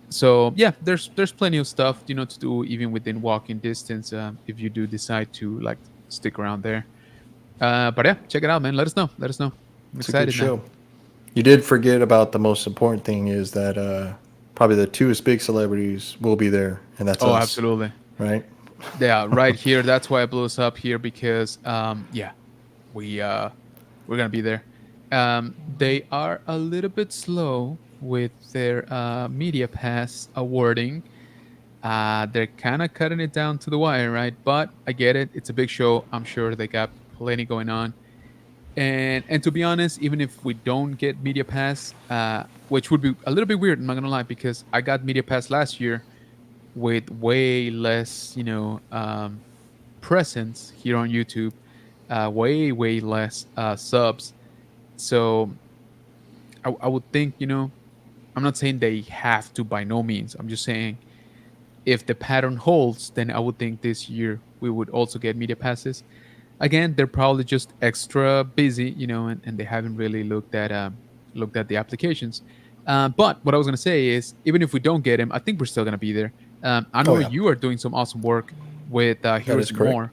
So yeah, there's plenty of stuff to do even within walking distance if you do decide to like stick around there. But yeah, check it out, man. Let us know. Let us know. I'm It's a good excited now. show. You did forget about the most important thing is that probably the two big celebrities will be there, and that's Oh, us, absolutely. right? Yeah, right here. That's why I blew us up here because yeah, we we're gonna be there. They are a little bit slow with their media pass awarding. They're kind of cutting it down to the wire, right? But I get it. It's a big show. I'm sure they got plenty going on. And to be honest, even if we don't get media pass, which would be a little bit weird, I'm not gonna lie, because I got media pass last year with way less, presence here on YouTube, way less subs. So I would think, I'm not saying they have to by no means. I'm just saying if the pattern holds, then I would think this year we would also get media passes. Again, they're probably just extra busy, and they haven't really looked at the applications. But what I was gonna say is, even if we don't get him, I think we're still gonna be there. I Oh know yeah, you are doing some awesome work with that Heroes is and correct. More.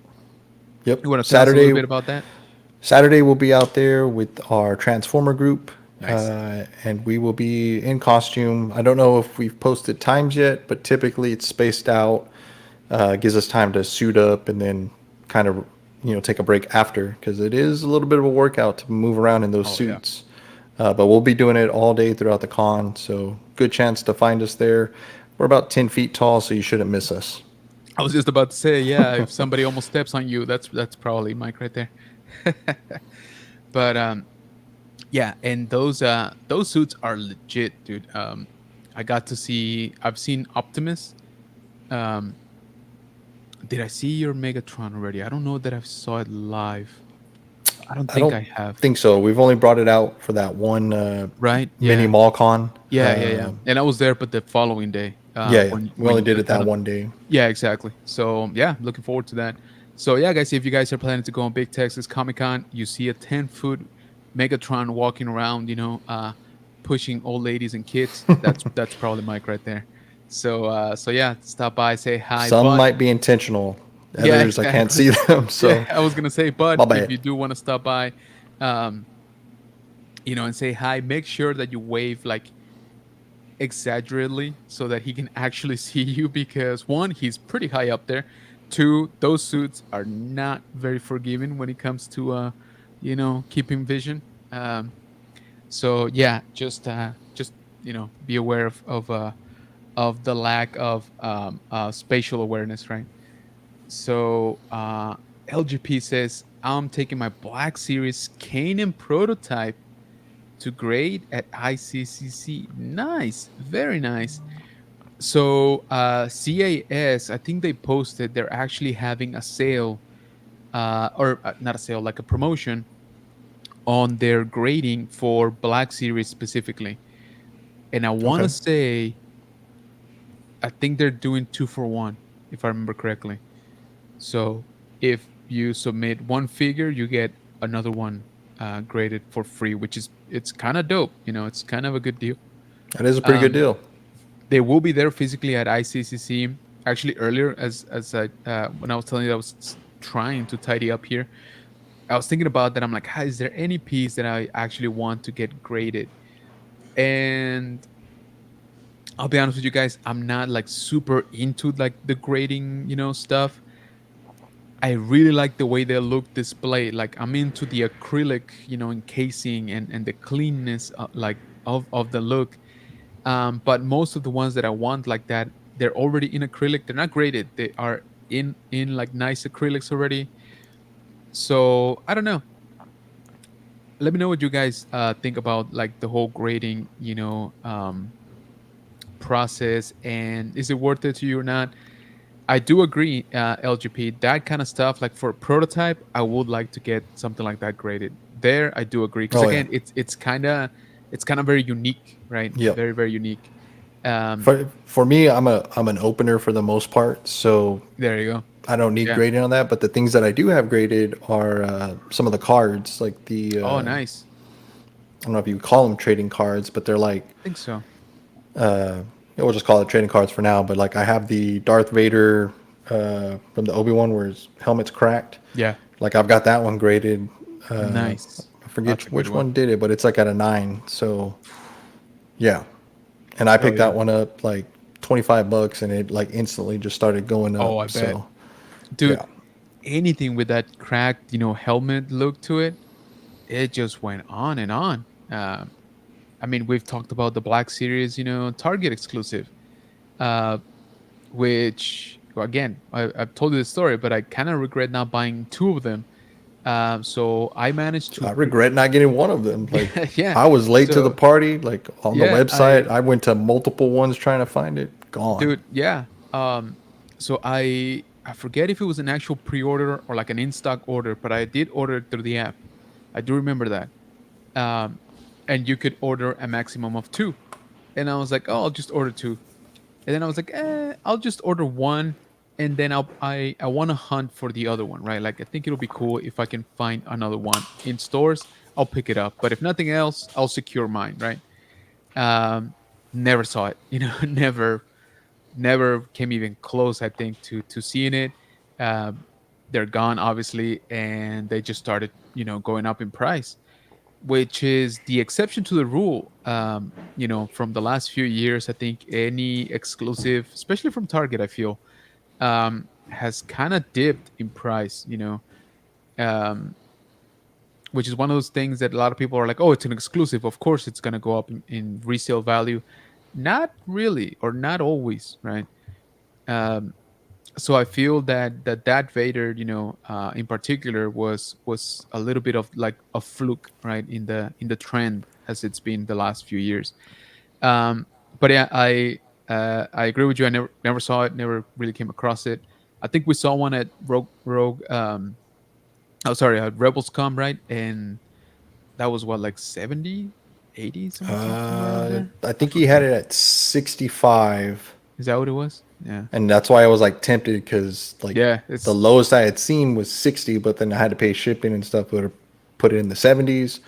Yep. You want to tell us a little Saturday, bit about that? Saturday we'll be out there with our Transformer group, Nice. and we will be in costume. I don't know if we've posted times yet, but typically it's spaced out. Gives us time to suit up and then kind of take a break after because it is a little bit of a workout to move around in those Oh yeah. suits. But we'll be doing it all day throughout the con, so good chance to find us there. We're about 10 feet tall, so you shouldn't miss us. I was just about to say, yeah, if somebody almost steps on you, that's probably Mike right there. But yeah, and those suits are legit, dude. I've seen Optimus. Um, did I see your Megatron already? I don't know that I saw it live. I don't I think don't I have. think so. We've only brought it out for that one Right? mini Yeah. mall con. Yeah. And I was there, but the following day, Yeah. We when only you did guys it had that them. one day. Yeah, exactly. So yeah, looking forward to that. So yeah, guys, if you guys are planning to go on Big Texas Comic Con, you see a 10-foot Megatron walking around, pushing old ladies and kids. That's probably Mike right there. So yeah, stop by, say hi. Some But might be intentional. yeah, Others I can't exactly. see them, Yeah, so I was gonna say, but my if bad. you do want to stop by, um, and say hi, make sure that you wave like exaggeratedly so that he can actually see you because one, he's pretty high up there. Two, those suits are not very forgiving when it comes to keeping vision. So yeah, just be aware of the lack of spatial awareness, right? So LGP says I'm taking my Black Series Kanan prototype to grade at ICCC. Nice, very nice. So CAS, I think they posted they're actually having a sale, or not a sale, like a promotion on their grading for Black Series specifically. And I want to Okay. say, I think they're doing 2 for 1, if I remember correctly. So if you submit one figure, you get another one graded for free, which is it's kind of dope. It's kind of a good deal. That is a pretty good Um, deal. they will be there physically at ICCC. Actually, earlier, as I when I was telling you, I was trying to tidy up here. I was thinking about that. I'm like, is there any piece that I actually want to get graded? And I'll be honest with you guys, I'm not like super into like the grading, stuff. I really like the way they look displayed. Like I'm into the acrylic, encasing and the cleanness, like of the look. But most of the ones that I want like that, they're already in acrylic. They're not graded. They are in like nice acrylics already. So I don't know. Let me know what you guys think about like the whole grading, process, and is it worth it to you or not? I do agree, LGP. That kind of stuff, like for a prototype, I would like to get something like that graded. There, I do agree because Oh yeah. again, it's kind of very unique, right? Yep. Very very unique. Um, For me, I'm an opener for the most part, so there you go. I don't need Yeah. grading on that. But the things that I do have graded are some of the cards, like Oh, nice. I don't know if you call them trading cards, but they're like I think so. we'll just call it trading cards for now. But like I have the Darth Vader from the Obi-Wan where his helmet's cracked. Yeah. Like I've got that one graded. Nice. I That's forget a good which one. one did it, but it's like at a 9. So yeah, and I Hell picked yeah. that one up like $25, and it like instantly just started going Oh, up. I bet. So Dude, yeah. anything with that cracked, helmet look to it, it just went on and on. I mean, we've talked about the Black Series, Target exclusive, uh, which, well, again, I've told you the story, but I kind of regret not buying two of them. So I managed I to, regret not getting one of them. Like yeah. I was late to the So, party. Like on the yeah, website, I went to multiple ones trying to find it. Gone. dude, yeah. So I forget if it was an actual pre-order or like an in-stock order, but I did order it through the app. I do remember that. Um, and you could order a maximum of two. And I was like, oh, I'll just order two. And then I was like, I'll just order one, and then I want to hunt for the other one, right? Like I think it'll be cool if I can find another one in stores. I'll pick it up, but if nothing else, I'll secure mine, right? Um, Never saw it, never came even close. I think to seeing it. Um, they're gone, obviously, and they just started, going up in price, which is the exception to the rule. From the last few years, I think any exclusive, especially from Target, I feel, has kind of dipped in price. Um, which is one of those things that a lot of people are like, "Oh, it's an exclusive. Of course, it's gonna go up in resale value." Not really, or not always, right? Um, so I feel that Vader, in particular, was a little bit of like a fluke, right, in the trend as it's been the last few years. But yeah, I agree with you. I never saw it, never really came across it. I think we saw one at Rogue. Oh, sorry, at Rebels.com, right? And that was what, like 70, 80, somewhere around there. I I think he had forget. it at 65, Is that what it was? Yeah, and that's why I was like tempted because like yeah. the It's lowest I had seen was 60, but then I had to pay shipping and stuff. Would have put it in the 70s.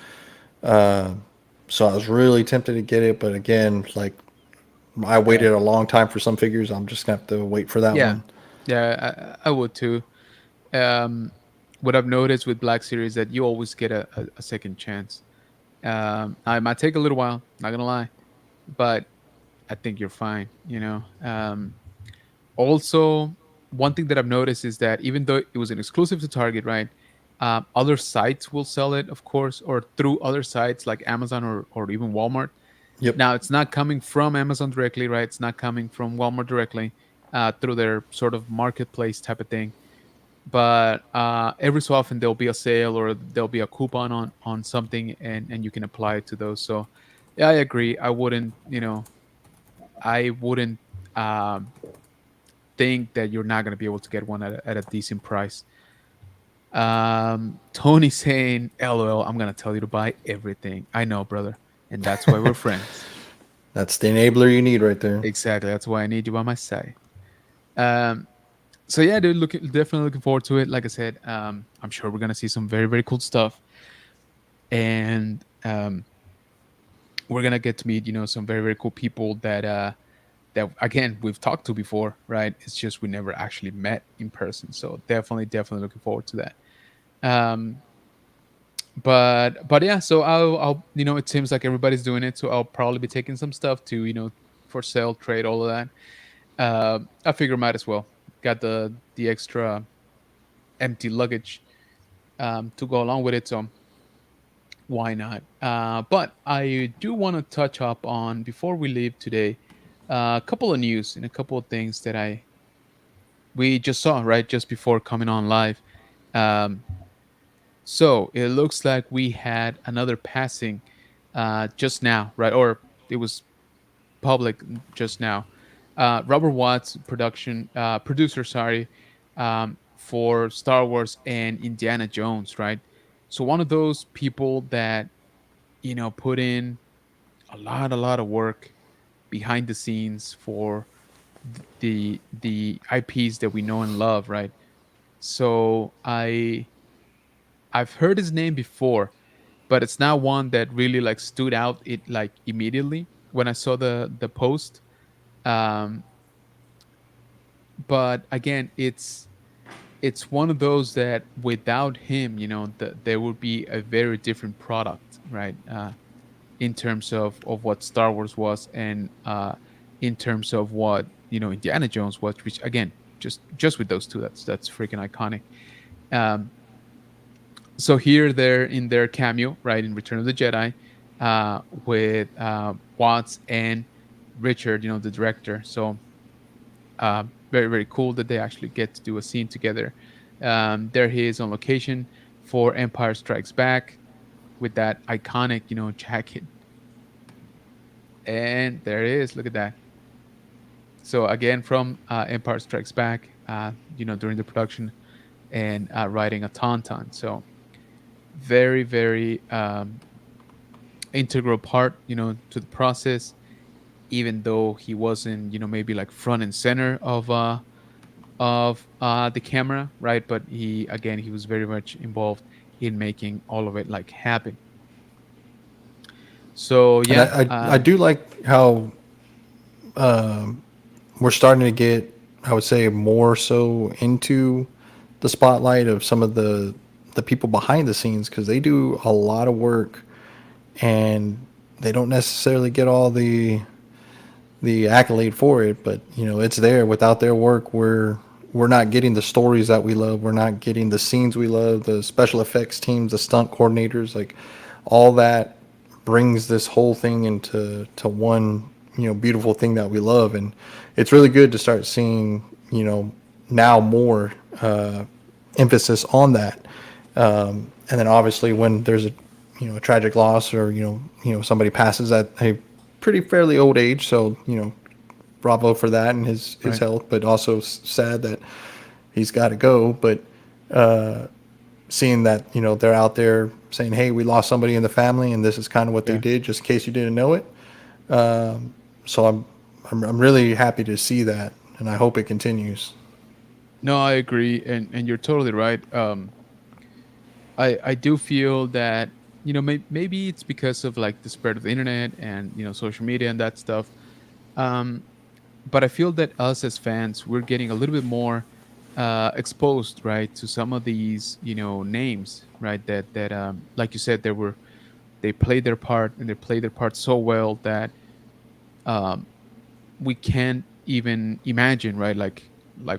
So I was really tempted to get it, but again, like I yeah, waited a long time for some figures. I'm just gonna have to wait for that yeah, one. yeah. I would too. um, what I've noticed with Black Series that you always get a second chance. I might take a little while, not gonna lie, but I think you're fine. Also, one thing that I've noticed is that even though it was an exclusive to Target, right? Other sites will sell it, of course, or through other sites like Amazon or even Walmart. Yep. Now, it's not coming from Amazon directly, right? It's not coming from Walmart directly, through their sort of marketplace type of thing. But every so often there'll be a sale or there'll be a coupon on something, and you can apply it to those. So yeah, I agree. I wouldn't um, think that you're not going to be able to get one at a decent price. Tony saying, LOL, I'm going to tell you to buy everything. I know, brother, and that's why we're friends. That's the enabler you need right there. Exactly, that's why I need you by my side. um so yeah, dude, definitely looking forward to it. Like I said, I'm sure we're gonna see some very very cool stuff, and we're gonna get to meet, some very very cool people that again we've talked to before, right? It's just we never actually met in person. So definitely looking forward to that. um but yeah, so I'll it seems like everybody's doing it, so I'll probably be taking some stuff to, for sale, trade, all of that. I figure might as well, got the extra empty luggage to go along with it. So why not? But I do want to touch up on before we leave today a couple of news and a couple of things that I we just saw right just before coming on live. Um, so it looks like we had another passing just now, right? Or it was public just now. Robert Watts, producer, sorry, for Star Wars and Indiana Jones, right? So one of those people that put in a lot of work behind the scenes for the IPs that we know and love, right? So I've heard his name before, but it's not one that really like stood out it like immediately when I saw the post. Um, but again, it's one of those that without him, there would be a very different product, right? In terms of what Star Wars was, and in terms of what Indiana Jones was, which again, just with those two, that's freaking iconic. Um, so here they're in their cameo, right, in Return of the Jedi, with Watts and Richard, the director. So very very cool that they actually get to do a scene together. There he is on location for Empire Strikes Back with that iconic jacket, and there it is. Look at that. So again, from Empire Strikes Back, during the production and writing a tauntaun. So very very integral part, to the process. Even though he wasn't, maybe like front and center of the camera, right? But he was very much involved in making all of it like happen. So And yeah, I do like how we're starting to get, I would say, more so into the spotlight of some of the people behind the scenes, because they do a lot of work and they don't necessarily get all the accolade for it, but it's there. Without their work, we're not getting the stories that we love. We're not getting the scenes we love. The special effects teams, the stunt coordinators, like all that brings this whole thing into one beautiful thing that we love. And it's really good to start seeing now more emphasis on that. And then obviously when there's a tragic loss, or somebody passes at a pretty fairly old age, so bravo for that and his right. health, but also sad that he's got to go. But seeing that they're out there saying, hey, we lost somebody in the family and this is kind of what they Yeah. did, just in case you didn't know it. So I'm really happy to see that, and I hope it continues. No, I agree, and you're totally right. I do feel that maybe it's because of like the spread of the internet and social media and that stuff. Um, but I feel that us as fans, we're getting a little bit more exposed, right, to some of these names, right, that like you said, they played their part, and they played their part so well that um, we can't even imagine, right, like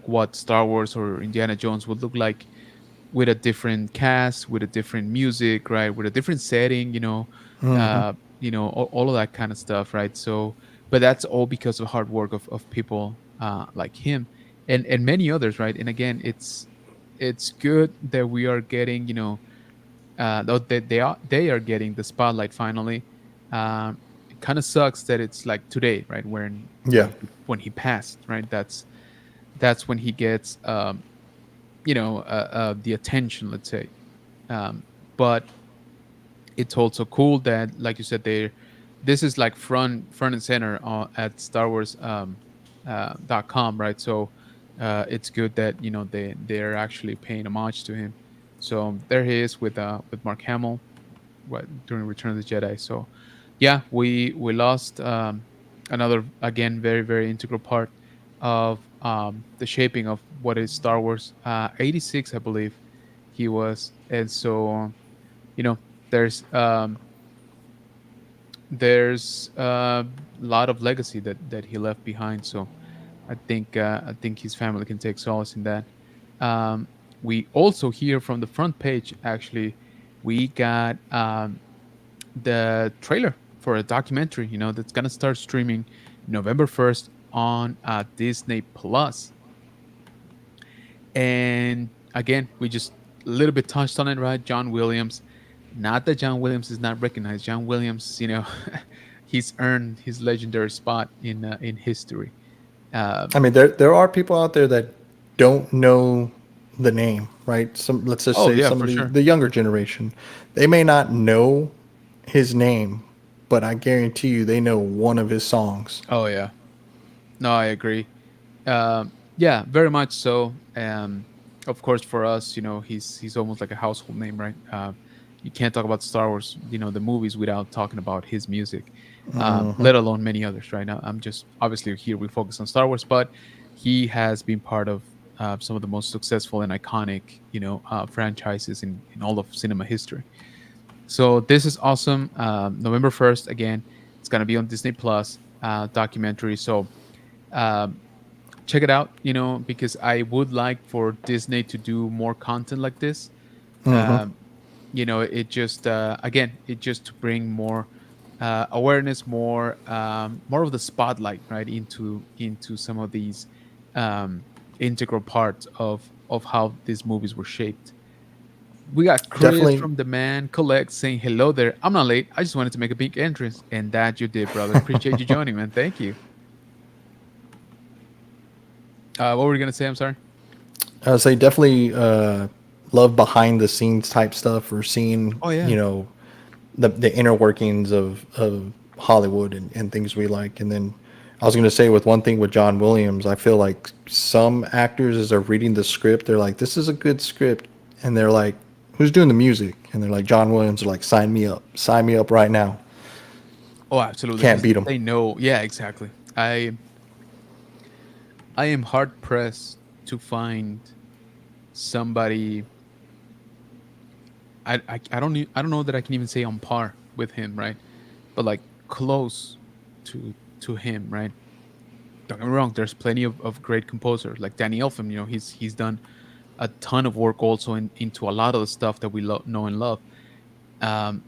what Star Wars or Indiana Jones would look like with a different cast, with a different music, right, with a different setting, Hmm. all of that kind of stuff, right? So, but that's all because of hard work of people like him and many others, right? And again, it's good that we are getting, that they are getting the spotlight finally. It kind of sucks that it's like today, right, when Yeah. when he passed, right? That's when he gets the attention, let's say. um, but it's also cool that, like you said, they this is like front and center at Star Wars .com, right? So it's good that they're actually paying homage to him. So there he is with Mark Hamill, during Return of the Jedi. So yeah, we lost another, again, very very integral part of the shaping of what is Star Wars. 86, I believe he was, and so you know there's a lot of legacy that he left behind. So I think his family can take solace in that. Um, we also here from the front page, actually, we got the trailer for a documentary, that's gonna start streaming November 1st on Disney Plus. And again, we just a little bit touched on it, right? John Williams. Not that John Williams is not recognized. John Williams, he's earned his legendary spot in history. Uh, I mean, there are people out there that don't know the name, right? Some, let's just oh say yeah, some for of sure. the younger generation, they may not know his name, but I guarantee you they know one of his songs. Oh yeah. No, I agree. Yeah, very much so. Of course, for us, he's almost like a household name, right? You can't talk about Star Wars, the movies, without talking about his music, Hmm. let alone many others. Right now, I'm just obviously here we focus on Star Wars, but he has been part of some of the most successful and iconic, franchises in all of cinema history. So this is awesome. November 1st, again, it's gonna be on Disney Plus documentary. So. Um, Check it out, because I would like for Disney to do more content like this. Hmm. um, it just again, it just to bring more awareness, more of the spotlight, right, into some of these um, integral parts of how these movies were shaped. We got Chris Definitely. from The Man Collect saying hello there. I'm not late, I just wanted to make a big entrance, and that you did, brother. Appreciate you joining, man. Thank you. What were you gonna say? I'm sorry. I would say definitely love behind the scenes type stuff, or seeing, Oh yeah. the inner workings of Hollywood, and things we like. And then I was going to say, with one thing with John Williams, I feel like some actors, as they're reading the script, they're like, this is a good script. And they're like, who's doing the music? And they're like, John Williams. Are like, sign me up right now. Oh, absolutely, Can't because beat him. they know. Yeah, exactly. I am hard pressed to find somebody. I don't know that I can even say on par with him, right? But like close to him, right? Don't get me wrong. There's plenty of great composers like Danny Elfman. He's done a ton of work also into a lot of the stuff that we know and love. Um,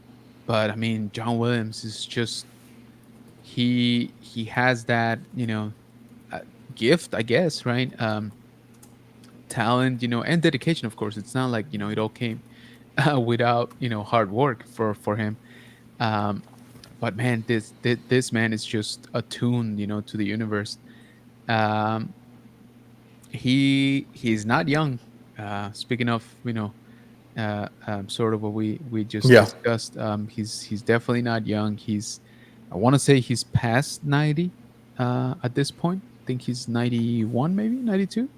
but I mean, John Williams is just he has that uh, gift, I guess, right? Talent, and dedication. Of course, it's not like it all came without hard work for him. Um, but man, this man is just attuned, to the universe. Um, he's not young. Speaking of sort of what we just Yeah. discussed, he's definitely not young. I want to say he's past 90 at this point. I think he's 91, maybe 92.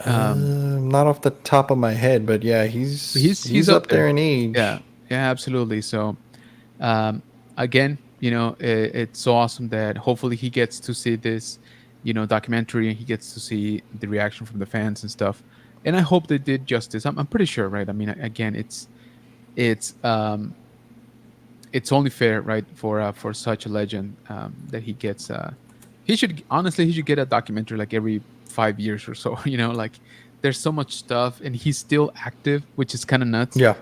Um, Not off the top of my head, but yeah, he's he's up up there. there in Yeah, age. yeah, absolutely. So um, again, it's so awesome that hopefully he gets to see this, documentary, and he gets to see the reaction from the fans and stuff. And I hope they did justice. I'm pretty sure, right? I mean, again, it's um, it's only fair, right, for such a legend that he gets. He should honestly he should get a documentary like every 5 years or so. Like there's so much stuff, and he's still active, which is kind of nuts. Yeah.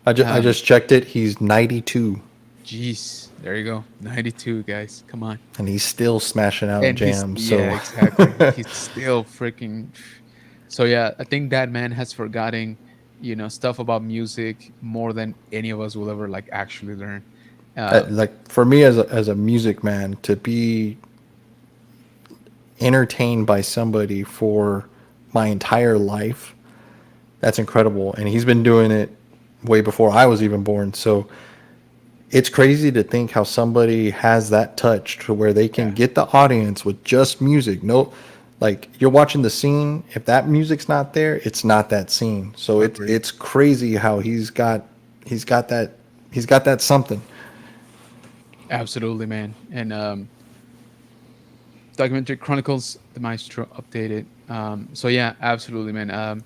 I Um, just checked it. He's 92, Jeez, there you go. 92, guys. Come on. and he's still smashing out And he's, jams. yeah, So exactly. He's still freaking. So, yeah, I think that man has forgotten, stuff about music more than any of us will ever like actually learn. Um, like, for me, as a music man, to be entertained by somebody for my entire life, that's incredible. And he's been doing it way before I was even born. So it's crazy to think how somebody has that touch to where they can yeah, get the audience with just music. No, like, you're watching the scene. If that music's not there, it's not that scene. So agreed. it's crazy how he's got that he's got that something. Absolutely, man. And documentary chronicles the maestro updated. So yeah, absolutely, man.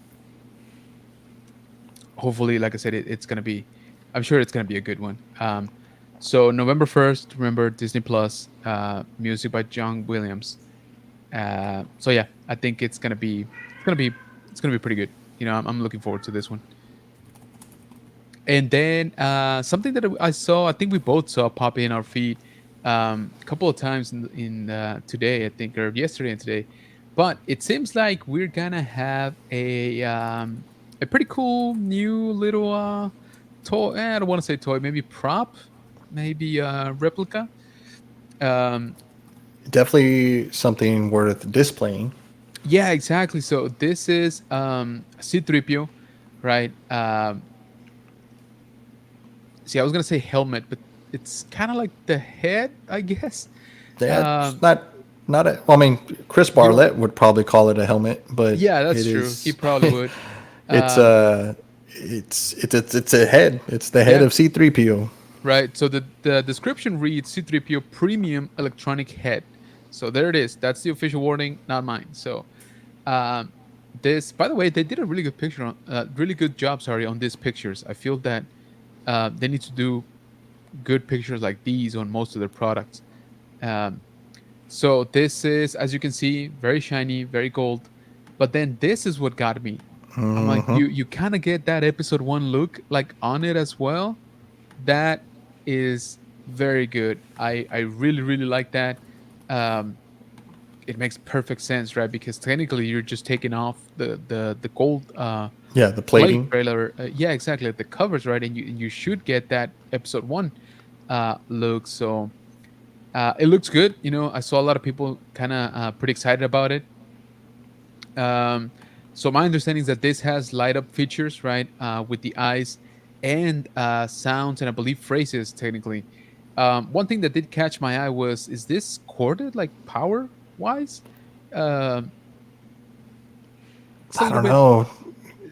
Hopefully, like I said, it's gonna be. I'm sure it's gonna be a good one. So November 1st, remember Disney Plus, music by John Williams. So yeah, I think it's gonna be pretty good. I'm looking forward to this one. And then something that I saw, I think we both saw pop in our feed a couple of times in today, I think, or yesterday and today. But it seems like we're gonna have a pretty cool new little toy. I don't want to say toy, maybe prop, maybe replica. Um, Definitely something worth displaying. yeah, exactly. So this is C-3PO, right? See, I was gonna say helmet, but it's kind of like the head, I guess. That's Um, not a. I mean, Chris you don't. Barlett would probably call it a helmet, but Yeah, that's it true. He is. probably would. It's Um, it's a head. It's the head yeah, of C-3PO. right. So the description reads C-3PO Premium Electronic Head. So there it is. That's the official wording, not mine. So um, this, by the way, they did a really good picture on, really good job. Sorry, on these pictures. I feel that they need to do good pictures like these on most of their products. Um, So this is, as you can see, very shiny, very gold. But then this is what got me. I'm like, you kind of get that episode one look like on it as well. That is very good. I really really like that. Um, it makes perfect sense, right? Because technically you're just taking off the gold Yeah, the plate plating. trailer. Yeah, exactly, the covers, right? And you should get that episode one look. So it looks good. I saw a lot of people kind of pretty excited about it. Um, so my understanding is that this has light up features, right, with the eyes and sounds, and I believe phrases. Technically, one thing that did catch my eye was, is this corded, like power wise? Um, it's a I little don't bit. know.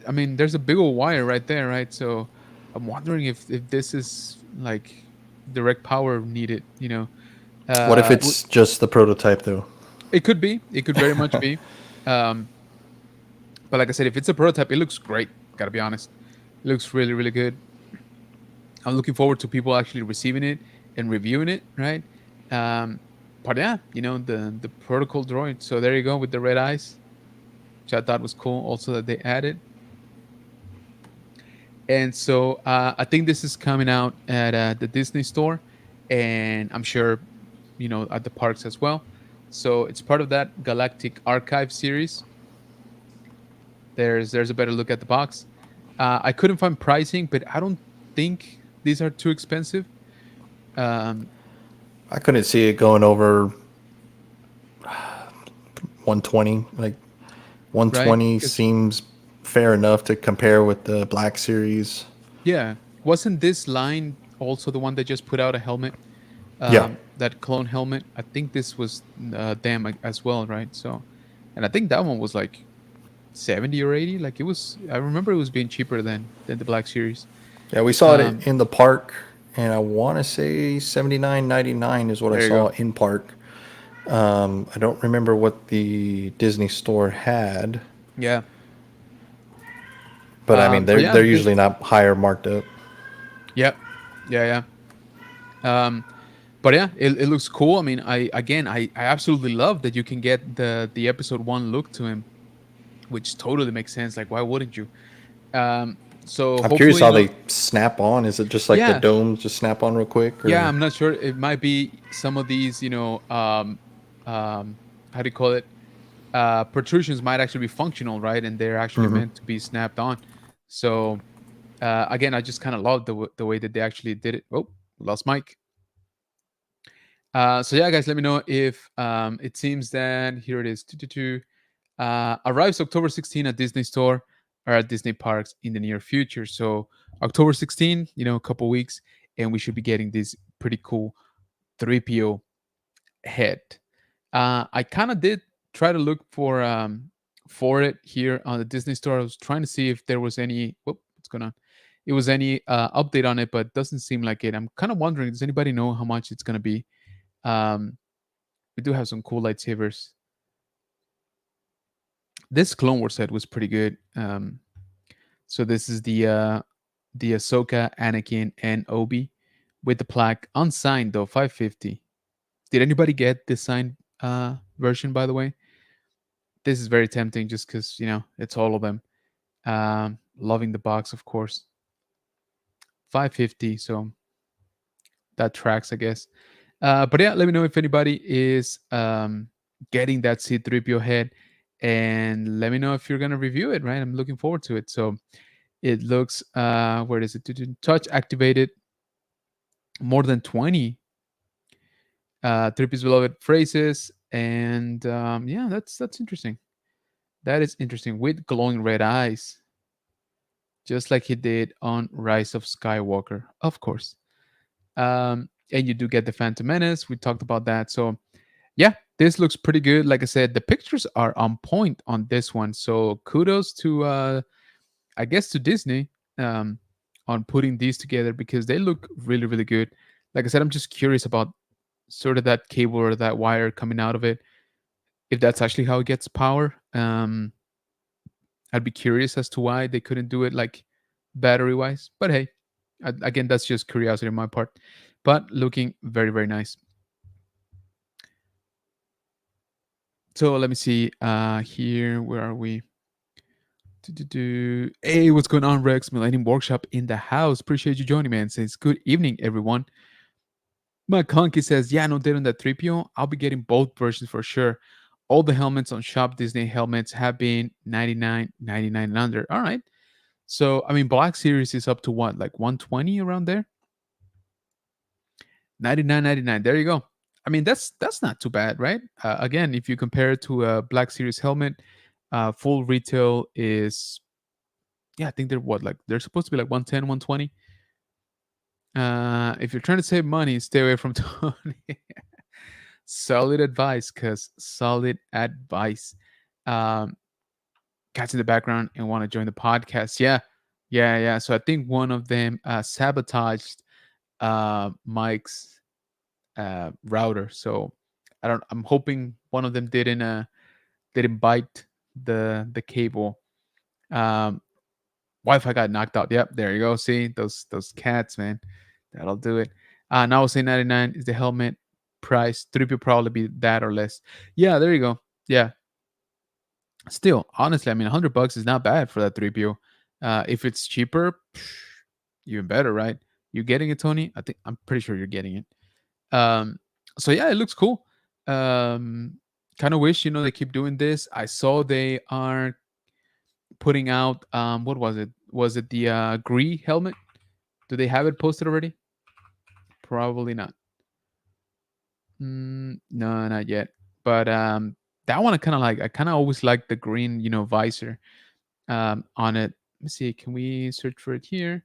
I mean, there's a big old wire right there, right? So I'm wondering if this is like direct power needed. What if Uh, it's just the prototype though? It could be. It could very much be. Um, but like I said, if it's a prototype, it looks great. Gotta be honest. It looks really, really good. I'm looking forward to people actually receiving it and reviewing it, right? Um, but yeah, the protocol droid. So there you go with the red eyes, which I thought was cool. Also that they added. And so I think this is coming out at the Disney store, and I'm sure at the parks as well. So it's part of that Galactic Archive series. There's a better look at the box. I couldn't find pricing, but I don't think these are too expensive. Um, I couldn't see it going over 120. Like right? 120 Because seems fair enough to compare with the Black Series. yeah, wasn't this line also the one that just put out a helmet? Yeah. That clone helmet. I think this was them as well, right? So, and I think that one was like 70 or 80. Like it was. I remember it was being cheaper than the Black Series. Yeah, we saw it Um, in the park, and I want to say 79.99 is what I there you saw go. in park. I don't remember what the Disney store had, Yeah. but I mean But yeah, they're this. usually not higher marked up. Yeah. Yeah. Yeah. But yeah, it looks cool. I mean, I absolutely love that you can get the episode one look to him, which totally makes sense. Like, why wouldn't you? So I'm curious hopefully, how they snap on. Is it just like the yeah, domes just snap on real quick, yeah. or I'm not sure. It might be some of these, how do you call it? Protrusions might actually be functional, right? And they're actually meant to be snapped on. So again, I just kind of love the way that they actually did it. Oh, lost mic. So yeah, guys, let me know if it seems that here it is. Arrives October 16 at Disney Store or at Disney Parks in the near future. So October 16, a couple weeks, and we should be getting this pretty cool 3PO head. I kind of did try to look for it here on the Disney Store. I was trying to see if there was any. What's going on? It was any update on it, but doesn't seem like it. I'm kind of wondering, does anybody know how much it's going to be? Um, we do have some cool lightsabers. This Clone Wars set was pretty good. So this is the Ahsoka, Anakin, and Obi with the plaque unsigned though 550. Did anybody get the signed version? By the way, this is very tempting just because it's all of them. Loving the box, of course. 550, so that tracks, I guess. But yeah, let me know if anybody is getting that C3PO head, and let me know if you're gonna review it. Right, I'm looking forward to it. So it looks where is it? Touch activated, more than 20 3P's beloved phrases, and yeah, that's interesting. That is interesting, with glowing red eyes, just like he did on Rise of Skywalker, of course. And you do get the Phantom Menace. We talked about that. So yeah, this looks pretty good. Like I said, the pictures are on point on this one. So kudos to I guess to Disney um, on putting these together, because they look really really good. Like I said, I'm just curious about sort of that cable or that wire coming out of it. If that's actually how it gets power, I'd be curious as to why they couldn't do it like battery wise. But hey, again, that's just curiosity on my part. But looking very very nice. So let me see. Here, where are we? Do. Hey, what's going on, Rex? Millennium Workshop in the house. Appreciate you joining, man. Says good evening, everyone. My Conky says, yeah, no date on that 3PO. I'll be getting both versions for sure. All the helmets on Shop Disney helmets have been 99.99 and under. All right. So I mean, Black Series is up to what, like 120 around there? 99.99. There you go. I mean, that's not too bad, right? Again, if you compare it to a Black Series helmet, full retail is, yeah, I think they're what, like they're supposed to be like 110, 120. If you're trying to save money, stay away from Tony. Solid advice, cuz solid advice. Um, Cats in the background and want to join the podcast. Yeah, yeah, yeah. So I think one of them sabotaged Mike's router. So I don't. I'm hoping one of them didn't bite the cable. Um, Wi-Fi got knocked out. Yep, there you go. See those cats, man. That'll do it. Now I will say 99 is the helmet price. 3 will probably be that or less. Yeah, there you go. Yeah. Still, honestly, I mean, $100 is not bad for that 3PO. If it's cheaper, even better, right? You getting it, Tony? I'm pretty sure you're getting it. So yeah, it looks cool. Kind of wish they keep doing this. I saw they are putting out what was it? Was it the Gree helmet? Do they have it posted already? Probably not. No, not yet. But that one I kind of like. I kind of always like the green, visor on it. Let me see. Can we search for it here?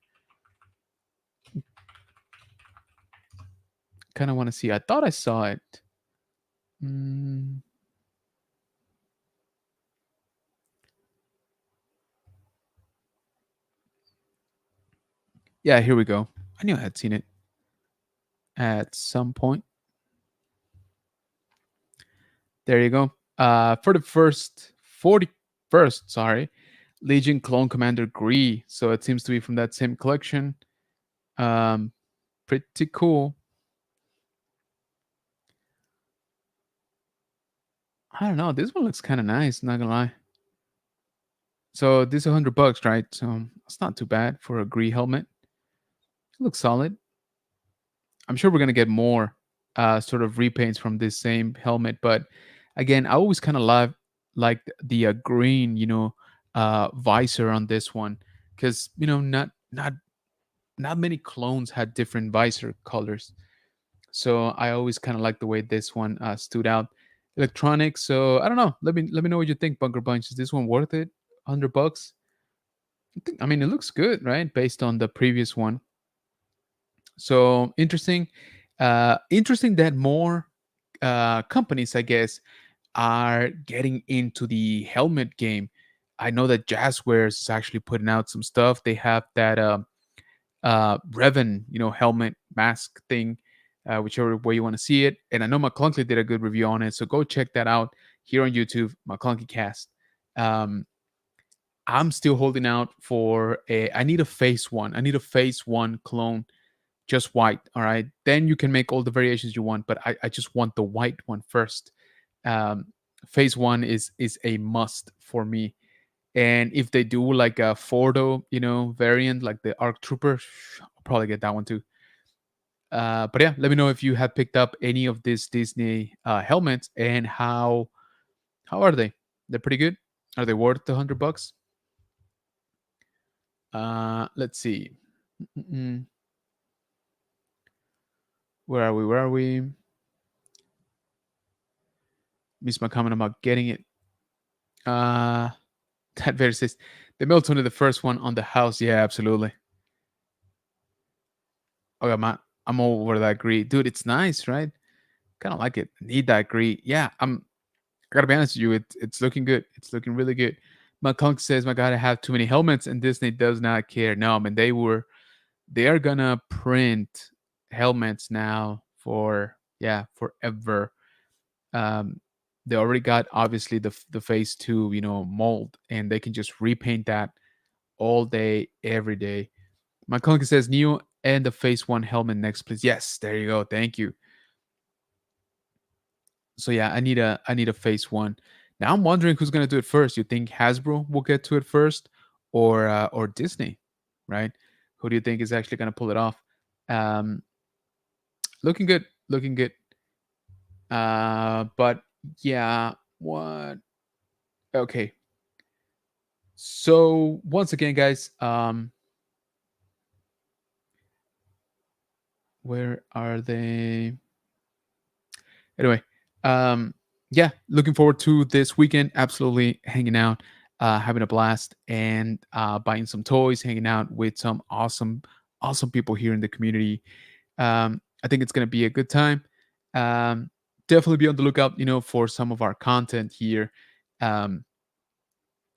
Kind of want to see. I thought I saw it. Mm, yeah, here we go. I knew I had seen it at some point. There you go. For the first 41st, sorry, Legion Clone Commander Gree. So it seems to be from that same collection. Pretty cool. I don't know. This one looks kind of nice. Not gonna lie. So this is $100, right? So it's not too bad for a Gree helmet. It looks solid. I'm sure we're gonna get more sort of repaints from this same helmet, but again, I always kind of love like the green, visor on this one, because not many clones had different visor colors. So I always kind of like the way this one stood out. Electronics. So I don't know. Let me know what you think, Bunker Bunch. Is this one worth it? $100? I mean, it looks good, right? Based on the previous one. So interesting. Interesting that more companies, I guess, are getting into the helmet game. I know that Jazzwares is actually putting out some stuff. They have that Revan, helmet mask thing, whichever way you want to see it. And I know McClunky did a good review on it, so go check that out here on YouTube, McClunky Cast. I'm still holding out for a. I need a phase one. I need a phase one clone, just white. All right, then you can make all the variations you want, but I just want the white one first. Phase one is a must for me. And if they do like a Fordo, variant like the Arc Trooper, I'll probably get that one too. But yeah, let me know if you have picked up any of these Disney helmets and how are they? They're pretty good. Are they worth $100? Let's see. Mm-mm. Where are we? Where are we? Missed my comment about getting it. Uh, that very says the Milton is the first one on the house. Yeah, absolutely. Okay, I'm all over that green, dude. It's nice, right? Kind of like it. Need that green. Yeah, I gotta be honest with you. It's looking good. It's looking really good. McClunk says, "My God, I have too many helmets," and Disney does not care. No, I mean they are gonna print helmets now for forever. Um, they already got obviously the phase two mold, and they can just repaint that all day, every day. McClunk says, "New and the phase one helmet next, please." Yes, there you go. Thank you. So yeah, I need a phase one. Now I'm wondering who's gonna do it first. You think Hasbro will get to it first, or Disney, right? Who do you think is actually gonna pull it off? Um, looking good, looking good. But yeah, what? Okay. So once again, guys, where are they? Anyway, um, yeah, looking forward to this weekend. Absolutely hanging out, having a blast, and buying some toys, hanging out with some awesome people here in the community. I think it's gonna be a good time. Um, Definitely be on the lookout, for some of our content here, um,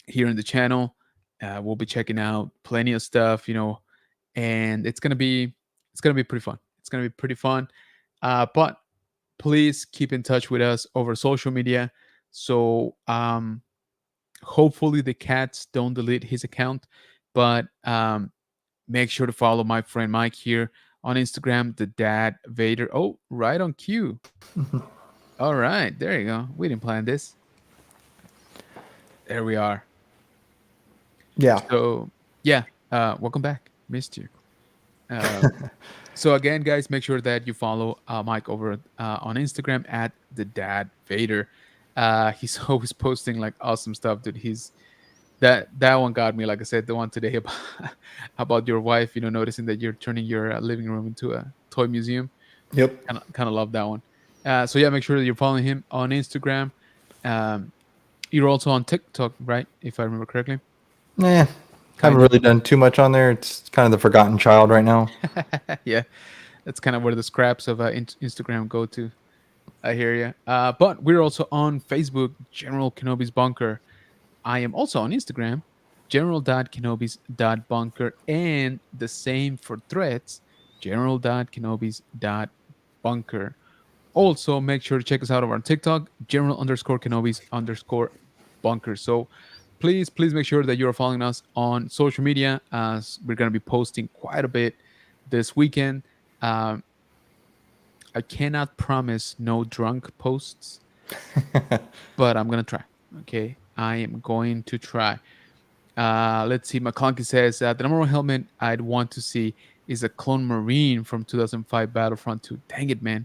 here in the channel. We'll be checking out plenty of stuff, and it's gonna be pretty fun. It's gonna be pretty fun. But please keep in touch with us over social media. So hopefully the cats don't delete his account, but make sure to follow my friend Mike here on Instagram, the Dad Vader. Oh, right on cue. All right, there you go. We didn't plan this. There we are. Yeah. So yeah, welcome back. Missed you. Um, So again, guys, make sure that you follow Mike over on Instagram at the Dad Vader. He's always posting like awesome stuff, dude. That one got me. Like I said, the one today about your wife. Noticing that you're turning your living room into a toy museum. Yep. Kind of love that one. So yeah, make sure that you're following him on Instagram. Um, you're also on TikTok, right? If I remember correctly. Nah, haven't Kind of. really done too much on there. It's kind of the forgotten child right now. Yeah, that's kind of where the scraps of Instagram go to. I hear you. But we're also on Facebook, General Kenobi's Bunker. I am also on Instagram, general.kenobis.bunker, and the same for threads, general.kenobis.bunker. Also, make sure to check us out over on TikTok, general_Kenobis_bunker. So please make sure that you're following us on social media, as we're going to be posting quite a bit this weekend. Um, I cannot promise no drunk posts, but I'm gonna try. Okay, I am going to try. Let's see. McClunky says the number one helmet I'd want to see is a Clone Marine from 2005 Battlefront 2. Dang it, man!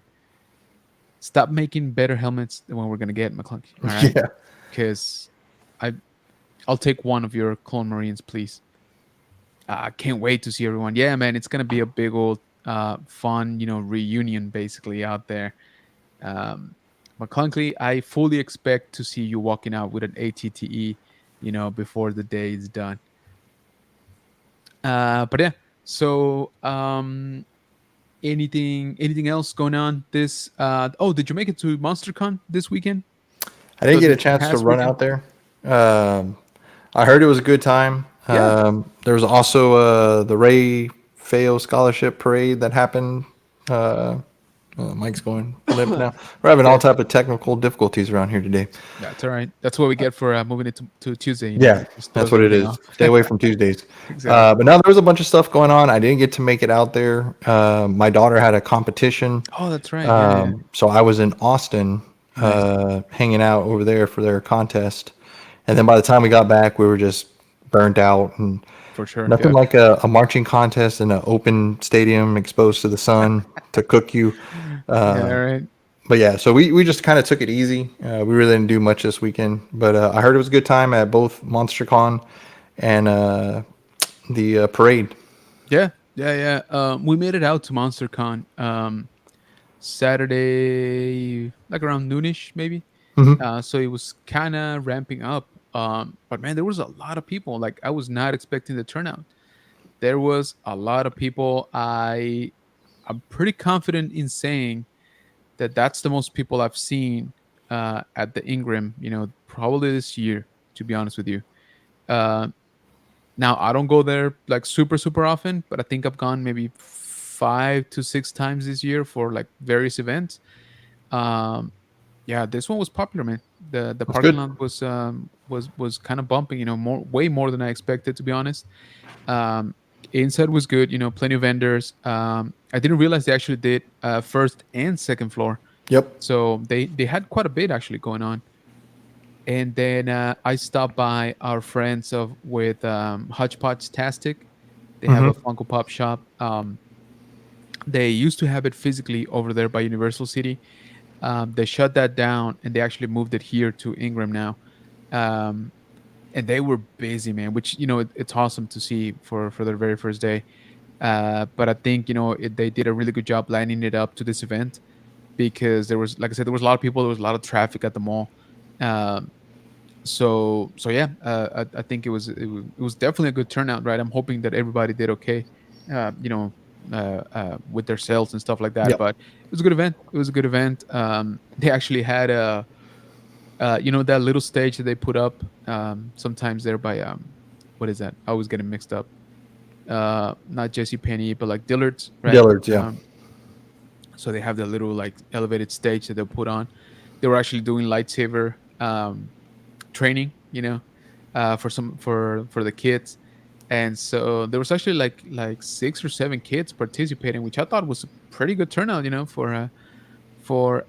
Stop making better helmets than what we're gonna get, McClunky. All right, Yeah. because I I'll take one of your Clone Marines, please. I can't wait to see everyone. Yeah, man, it's gonna be a big old fun, reunion basically out there. Um, McClunky, I fully expect to see you walking out with an ATTE, before the day is done. But yeah, so anything else going on this? Oh, did you make it to MonsterCon this weekend? I didn't So get a this chance to past run weekend? out there. I heard it was a good time. Yeah. There was also the Ray Feo Scholarship Parade that happened. Uh, Mike's going limp now. We're having all Yeah, type of technical difficulties around here today. that's all right. That's what we get for moving it to Tuesday. Yeah, Just that's throws what it everything is. off. Stay away from Tuesdays. Exactly. But now there was a bunch of stuff going on. I didn't get to make it out there. My daughter had a competition. Oh, that's right. Yeah, yeah. So I was in Austin Nice. hanging out over there for their contest. And then by the time we got back, we were just burned out, and For sure. nothing Yeah. like a marching contest in an open stadium exposed to the sun to cook you. Yeah. Right. But yeah, so we just kind of took it easy. We really didn't do much this weekend, but I heard it was a good time at both MonsterCon and the parade. Yeah. Yeah. Yeah. We made it out to MonsterCon Saturday, like around noonish, maybe. So it was kind of ramping up. But man, there was a lot of people. Like I was not expecting the turnout. There was a lot of people. I'm pretty confident in saying that that's the most people I've seen at the Ingram. Probably this year. To be honest with you. Uh, Now I don't go there like super super often, but I think I've gone maybe 5 to 6 times this year for like various events. Um, yeah, this one was popular, man. The That's parking good. lot was kind of bumping, way more than I expected, to be honest. Um, Inside was good, plenty of vendors. I didn't realize they actually did first and second floor, Yep. so they had quite a bit actually going on. And then I stopped by our friends of with Hodgepodge Tastic. They have a Funko Pop shop. They used to have it physically over there by Universal City. They shut that down and they actually moved it here to Ingram now. Um, and they were busy, man. Which it's awesome to see for their very first day. But I think they did a really good job lining it up to this event because there was, like I said, there was a lot of people. There was a lot of traffic at the mall. Um, so yeah, I think it was definitely a good turnout, right? I'm hoping that everybody did okay, uh, you know, with their sales and stuff like that. Yep. But it was a good event. It was a good event. They actually had that little stage that they put up sometimes there by what is that? I always get it mixed up. Not Jesse Penny, but like Dillard's, right? Dillard's, yeah. So they have the little like elevated stage that they put on. They were actually doing lightsaber training, for the kids, and so there was actually like 6 or 7 kids participating, which I thought was a pretty good turnout, for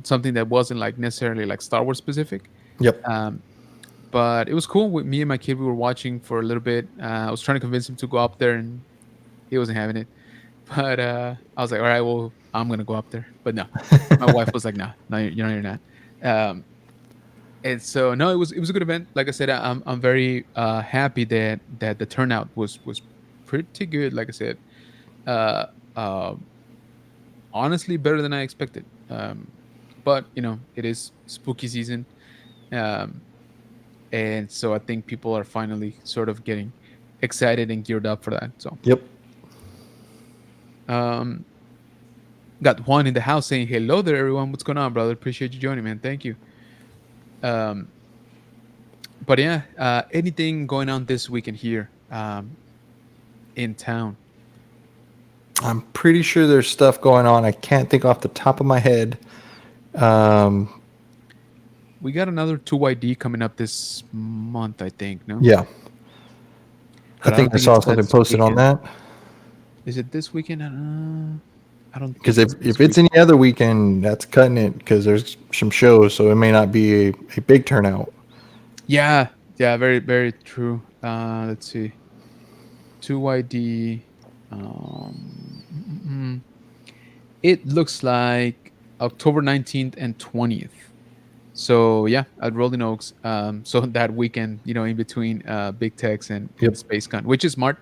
something that wasn't like necessarily like Star Wars specific. Yep. Um, but it was cool. With me and my kid, we were watching for a little bit. I was trying to convince him to go up there, and he wasn't having it. But I was like, all right, well, I'm gonna go up there. But no, my wife was like, no, no, you're not. Um, and so no, it was a good event. Like I said, I'm very happy that the turnout was pretty good. Like I said, uh, uh, honestly, better than I expected. But it is spooky season, um, and so I think people are finally sort of getting excited and geared up for that. So, Yep. um, got Juan in the house saying, "Hello there, everyone. What's going on, brother? Appreciate you joining, man. Thank you." Um, but yeah, anything going on this weekend here in town? I'm pretty sure there's stuff going on. I can't think off the top of my head. We got another 2YD coming up this month, I think. No, Yeah. I but I think don't I think saw it's something this posted on weekend. that. Is it this weekend? I don't Because think it's if this it's weekend. any other weekend, that's cutting it because there's some shows, so it may not be a big turnout. Yeah, yeah, very, very true. Let's see, 2YD. It looks like October 19th and 20th. So yeah, at Rolling Oaks. So that weekend, in between Big Techs and Yep. SpaceCon, which is smart,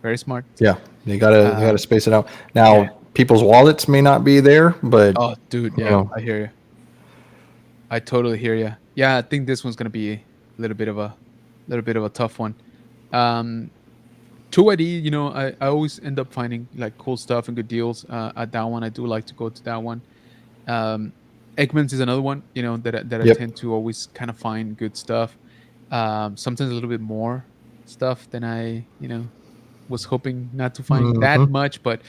very smart. Yeah, they gotta Um, space it out. yeah. Now, people's wallets may not be there, but Oh, dude, you yeah, know, I hear you. I totally hear you. Yeah, I think this one's gonna be a little bit of a tough one. Um, 2ID, I always end up finding like cool stuff and good deals at that one. I do like to go to that one. Um, Eggman's is another one, that I yep. tend to always kind of find good stuff. Sometimes a little bit more stuff than I, was hoping not to find that hmm much. But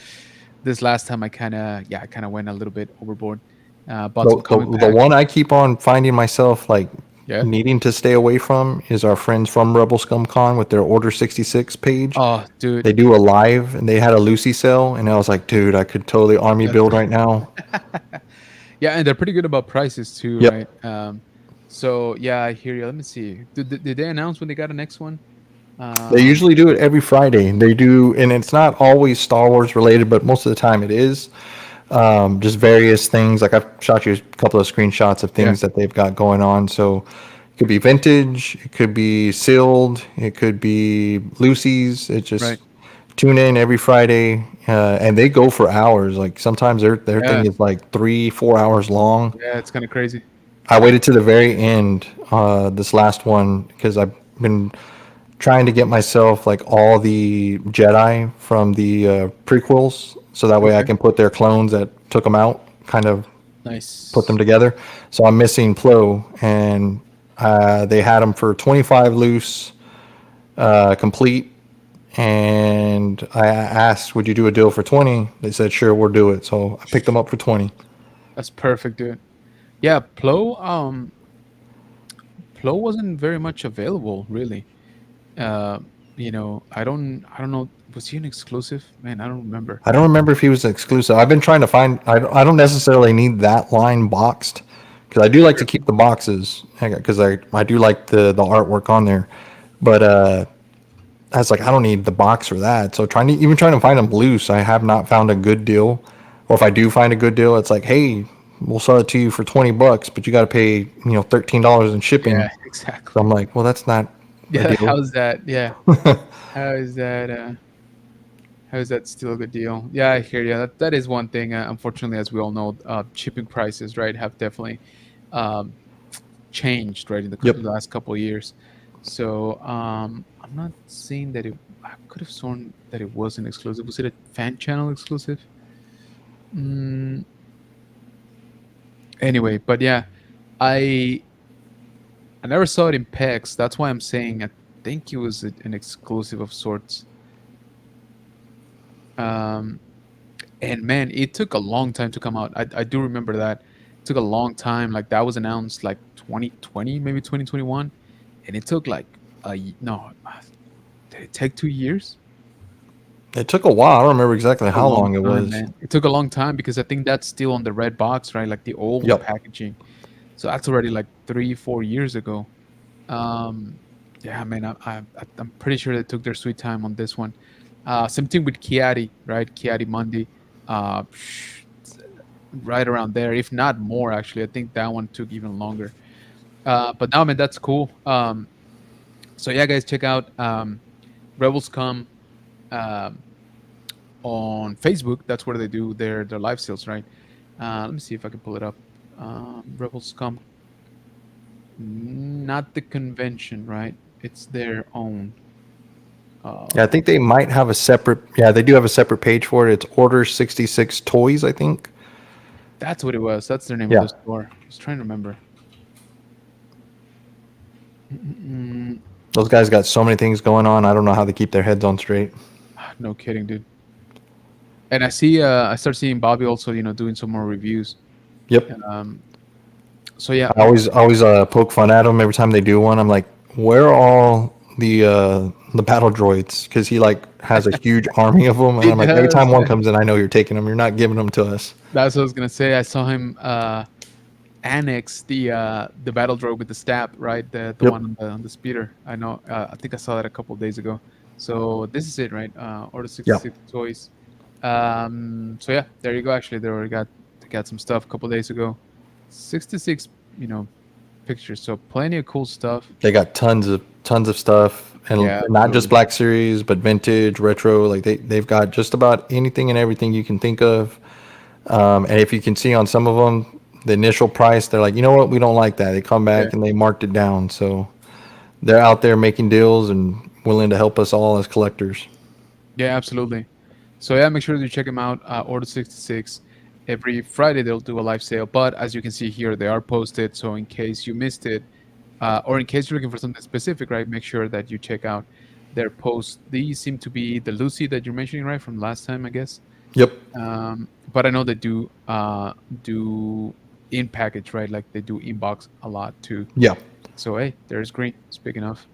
this last time, I kind of went a little bit overboard. Bought some The, comic the the packs. one I keep on finding myself like Yeah. needing to stay away from is our friends from Rebel Scum Con with their Order 66 page. Oh, dude. They do a live and they had a Lucy sale, and I was like, dude, I could totally army That's build right now. Yeah, and they're pretty good about prices too, Yep. right? So yeah, I hear you. Let me see. Did they announce when they got a next one? They Um, usually do it every Friday. They do, and it's not always Star Wars related, but most of the time it is. Just various things. Like I've shot you a couple of screenshots of yeah, things that they've got going on. So it could be vintage, it could be sealed, it could be Lucy's. It right. just tune in every Friday, and they go for hours. Like sometimes their Yeah, thing is like 3 4 hours long. yeah, it's kind of crazy. I waited to the very end, this last one, because I've been trying to get myself like all the Jedi from the prequels, so that way I Okay, can put their clones that took them out, kind of put them nice. together. So I'm missing Plo, and they had them for 25 loose, complete. And I asked, "Would you do a deal for 20?" They said, "Sure, we'll do it." So I picked them up for 20. That's perfect, dude. Yeah, Plo wasn't very much available, really. Uh, I don't know. Was he an exclusive? Man, I don't remember. I don't remember if he was exclusive. I've been trying to find. I don't necessarily need that line boxed because I do like to keep the boxes because I do like the artwork on there. But I was like, I don't need the box for that. So trying to find them loose, I have not found a good deal. Or if I do find a good deal, it's like, hey, we'll sell it to you for $20, but you got to pay $13 in shipping. Yeah, So exactly. I'm like, well, that's not a Yeah, deal. how's that? Yeah, how is that? How is that still a good deal? Yeah, I hear you. That is one thing. Unfortunately, as we all know, shipping prices, right, have definitely um, changed, right, in Yep. the last couple of years. So I'm not saying that it. I could have sworn that it wasn't exclusive. Was it a fan channel exclusive? Mm, anyway, but yeah, I I never saw it in PEX. That's why I'm saying I think it was an exclusive of sorts. Um, and man, it took a long time to come out. I do remember that. It took a long time. Like that was announced like 2020, maybe 2021, and it took like no, did it take 2 years? It took a while. I don't remember exactly A how long long it time, was. man. It took a long time because I think that's still on the red box, right? Like the old Yep. packaging. So that's already like 3, 4 years ago. Um, yeah, man, I'm pretty sure they took their sweet time on this one. Same thing with Chiari, right? Chiari Monday, uh, right around there, if not more. Actually, I think that one took even longer. But now, man, that's cool. So yeah, guys, check out Rebels Come um, on Facebook. That's where they do their live sales, right? Let me see if I can pull it up. Rebels Come, not the convention, right? It's their own. Yeah, I Uh, think they might have a separate. Yeah, they do have a separate page for it. It's Order 66 Toys, I think. that's what it was. That's their name of the Yeah, store. I was trying to remember. Mm-mm-mm. those guys got so many things going on. I don't know how they keep their heads on straight. No kidding, dude. And I start seeing Bobby also, doing some more reviews. Yep. Um, so yeah, I always poke fun at them every time they do one. I'm like, where are all the battle droids? Because he like has a huge army of them, and it I'm like, every does. time one Yeah. comes in, I know you're taking them. You're not giving them to us. That's what I was gonna say. I saw him annex the battle droid with the stab, right? The Yep. one on the speeder. I know. I think I saw that a couple of days ago. So this is it, right? Order Yeah. 66 toys. So yeah, there you go. Actually, they got some stuff a couple of days ago. 66, you know, pictures. So plenty of cool stuff. They got tons of stuff, and Yeah, not just absolutely. Black Series, but vintage, retro. Like they've got just about anything and everything you can think of. And if you can see on some of them, the initial price, they're like, you know what, we don't like that. They come Yeah, back and they marked it down. So they're out there making deals and willing to help us all as collectors. yeah, absolutely. So yeah, make sure to check them out. Order 66. Every Friday they'll do a live sale, but as you can see here, they are posted. So in case you missed it, or in case you're looking for something specific, right, make sure that you check out their posts. These seem to be the Lucy that you're mentioning, right, from last time, I guess. Yep. But I know they do in package, right? Like they do inbox a lot too. Yeah. So hey, there's green. Speaking of,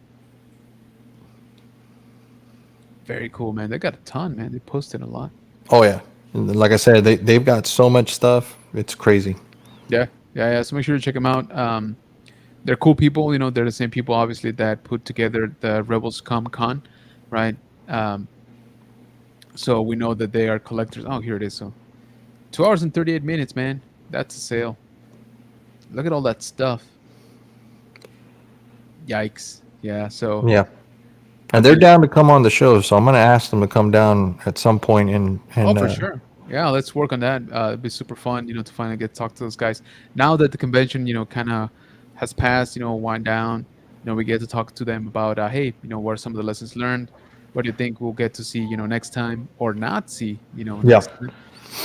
very cool, man. They got a ton, man. They posted a lot. Oh yeah. And like I said, they've got so much stuff. It's crazy. Yeah, yeah, yeah. So make sure to check them out. they're cool people. They're the same people, obviously, that put together the Rebels Comic Con, right? Um, so we know that they are collectors. Oh, here it is. So 2 hours and 38 minutes, man. That's a sale. Look at all that stuff. Yikes. Yeah. So Yeah. And they're hopefully, down to come on the show, so I'm gonna ask them to come down at some point oh, and for sure. Yeah, let's work on that. It'd be super fun, to finally get to talk to those guys. Now that the convention, kind of has passed, wind down, we get to talk to them about, hey, what are some of the lessons learned? What do you think we'll get to see, next time or not see, yeah. next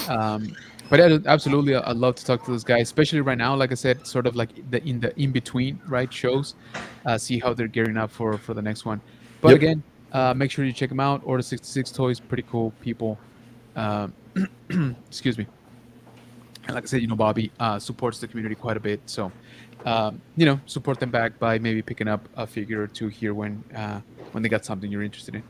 time? But yeah, absolutely, I'd love to talk to those guys, especially right now. Like I said, sort of like the in between, right, shows, see how they're gearing up for the next one. But Yep. again, make sure you check them out. Order 66 Toys, pretty cool people. Um, excuse me. And like I said, Bobby supports the community quite a bit, so support them back by maybe picking up a figure or two here when they got something you're interested in.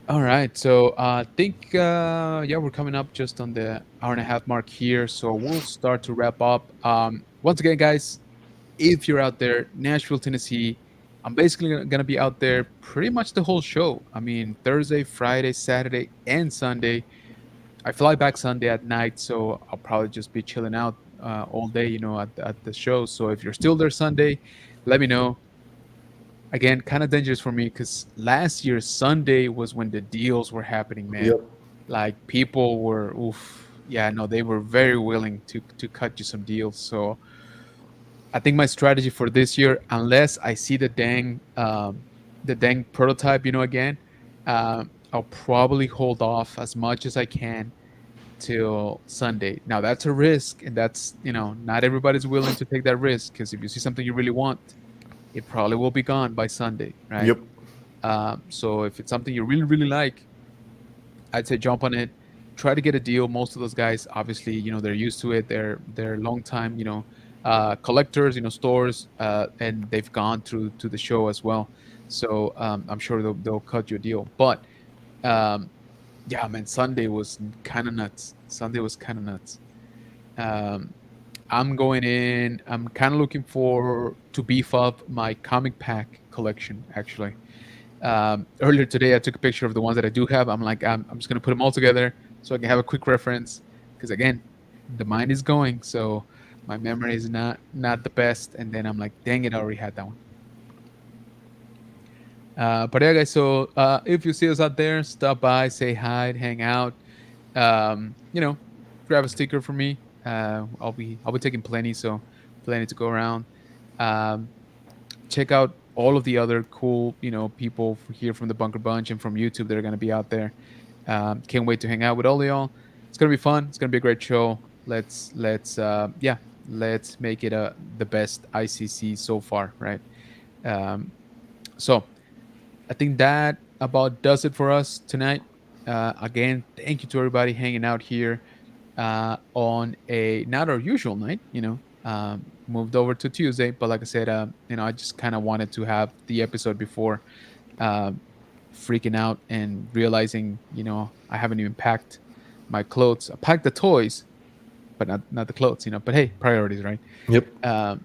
All right, so I think yeah, we're coming up just on the hour and a half mark here, so we'll start to wrap up. Once again, guys, if you're out there, Nashville, Tennessee, I'm basically gonna be out there pretty much the whole show. I mean, Thursday, Friday, Saturday, and Sunday. I fly back Sunday at night, so I'll probably just be chilling out all day, at the show. So if you're still there Sunday, let me know. Again, kind of dangerous for me because last year Sunday was when the deals were happening, man. Yep. Like people were, oof, yeah, no, they were very willing to cut you some deals. So I think my strategy for this year, unless I see the dang prototype, again, I'll probably hold off as much as I can till Sunday. Now that's a risk, and that's not everybody's willing to take that risk because if you see something you really want, it probably will be gone by Sunday, right? Yep. So if it's something you really really like, I'd say jump on it. Try to get a deal. Most of those guys, obviously, they're used to it. They're long time, collectors, stores, and they've gone through to the show as well. So I'm sure they'll cut you a deal. But um, yeah, man, Sunday was kind of nuts. Sunday was kind of nuts. Um, I'm going in. I'm kind of looking for to beef up my comic pack collection. Actually, earlier today, I took a picture of the ones that I do have. I'm like, I'm just gonna put them all together so I can have a quick reference. Because again, the mind is going, so my memory is not the best. And then I'm like, dang it, I already had that one. But yeah, guys. So if you see us out there, stop by, say hi, hang out. Um, you know, grab a sticker for me. I'll be taking plenty, so plenty to go around. Um, check out all of the other cool, people here from the Bunker Bunch and from YouTube that are gonna be out there. Can't wait to hang out with all of y'all. It's gonna be fun. It's gonna be a great show. Yeah, let's make it the best ICC so far, right? Um, so I think that about does it for us tonight. Again, thank you to everybody hanging out here on a not our usual night. Moved over to Tuesday, but like I said, I just kind of wanted to have the episode before uh, freaking out and realizing, I haven't even packed my clothes. I packed the toys, but not the clothes. But hey, priorities, right? Yep. Um,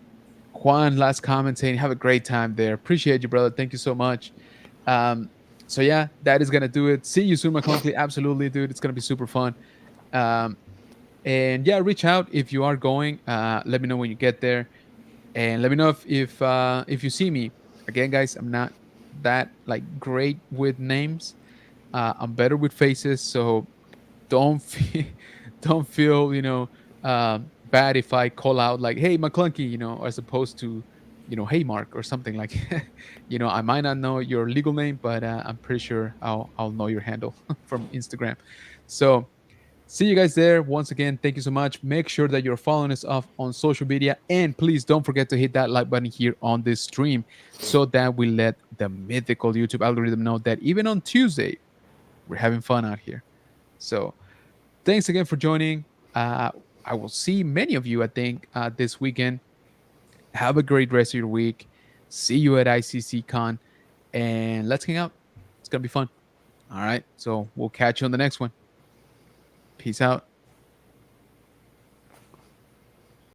Juan, last comment saying, "Have a great time there. Appreciate you, brother. Thank you so much." Um, so yeah, that is gonna do it. See you soon, McClunky. Absolutely, dude. It's gonna be super fun. Um, and yeah, reach out if you are going. Let me know when you get there, and let me know if you see me. Again, guys, I'm not that like great with names. I'm better with faces, so don't feel, don't feel bad if I call out like, "Hey, McClunky," as opposed to "Hey, Mark" or something like. I might not know your legal name, but I'm pretty sure I'll know your handle from Instagram. So see you guys there. Once again, thank you so much. Make sure that you're following us off on social media. And please don't forget to hit that like button here on this stream so that we let the mythical YouTube algorithm know that even on Tuesday, we're having fun out here. So thanks again for joining. Uh, I will see many of you, I think, this weekend. Have a great rest of your week. See you at ICC Con. And let's hang out. It's going to be fun. All right. So we'll catch you on the next one. Peace out.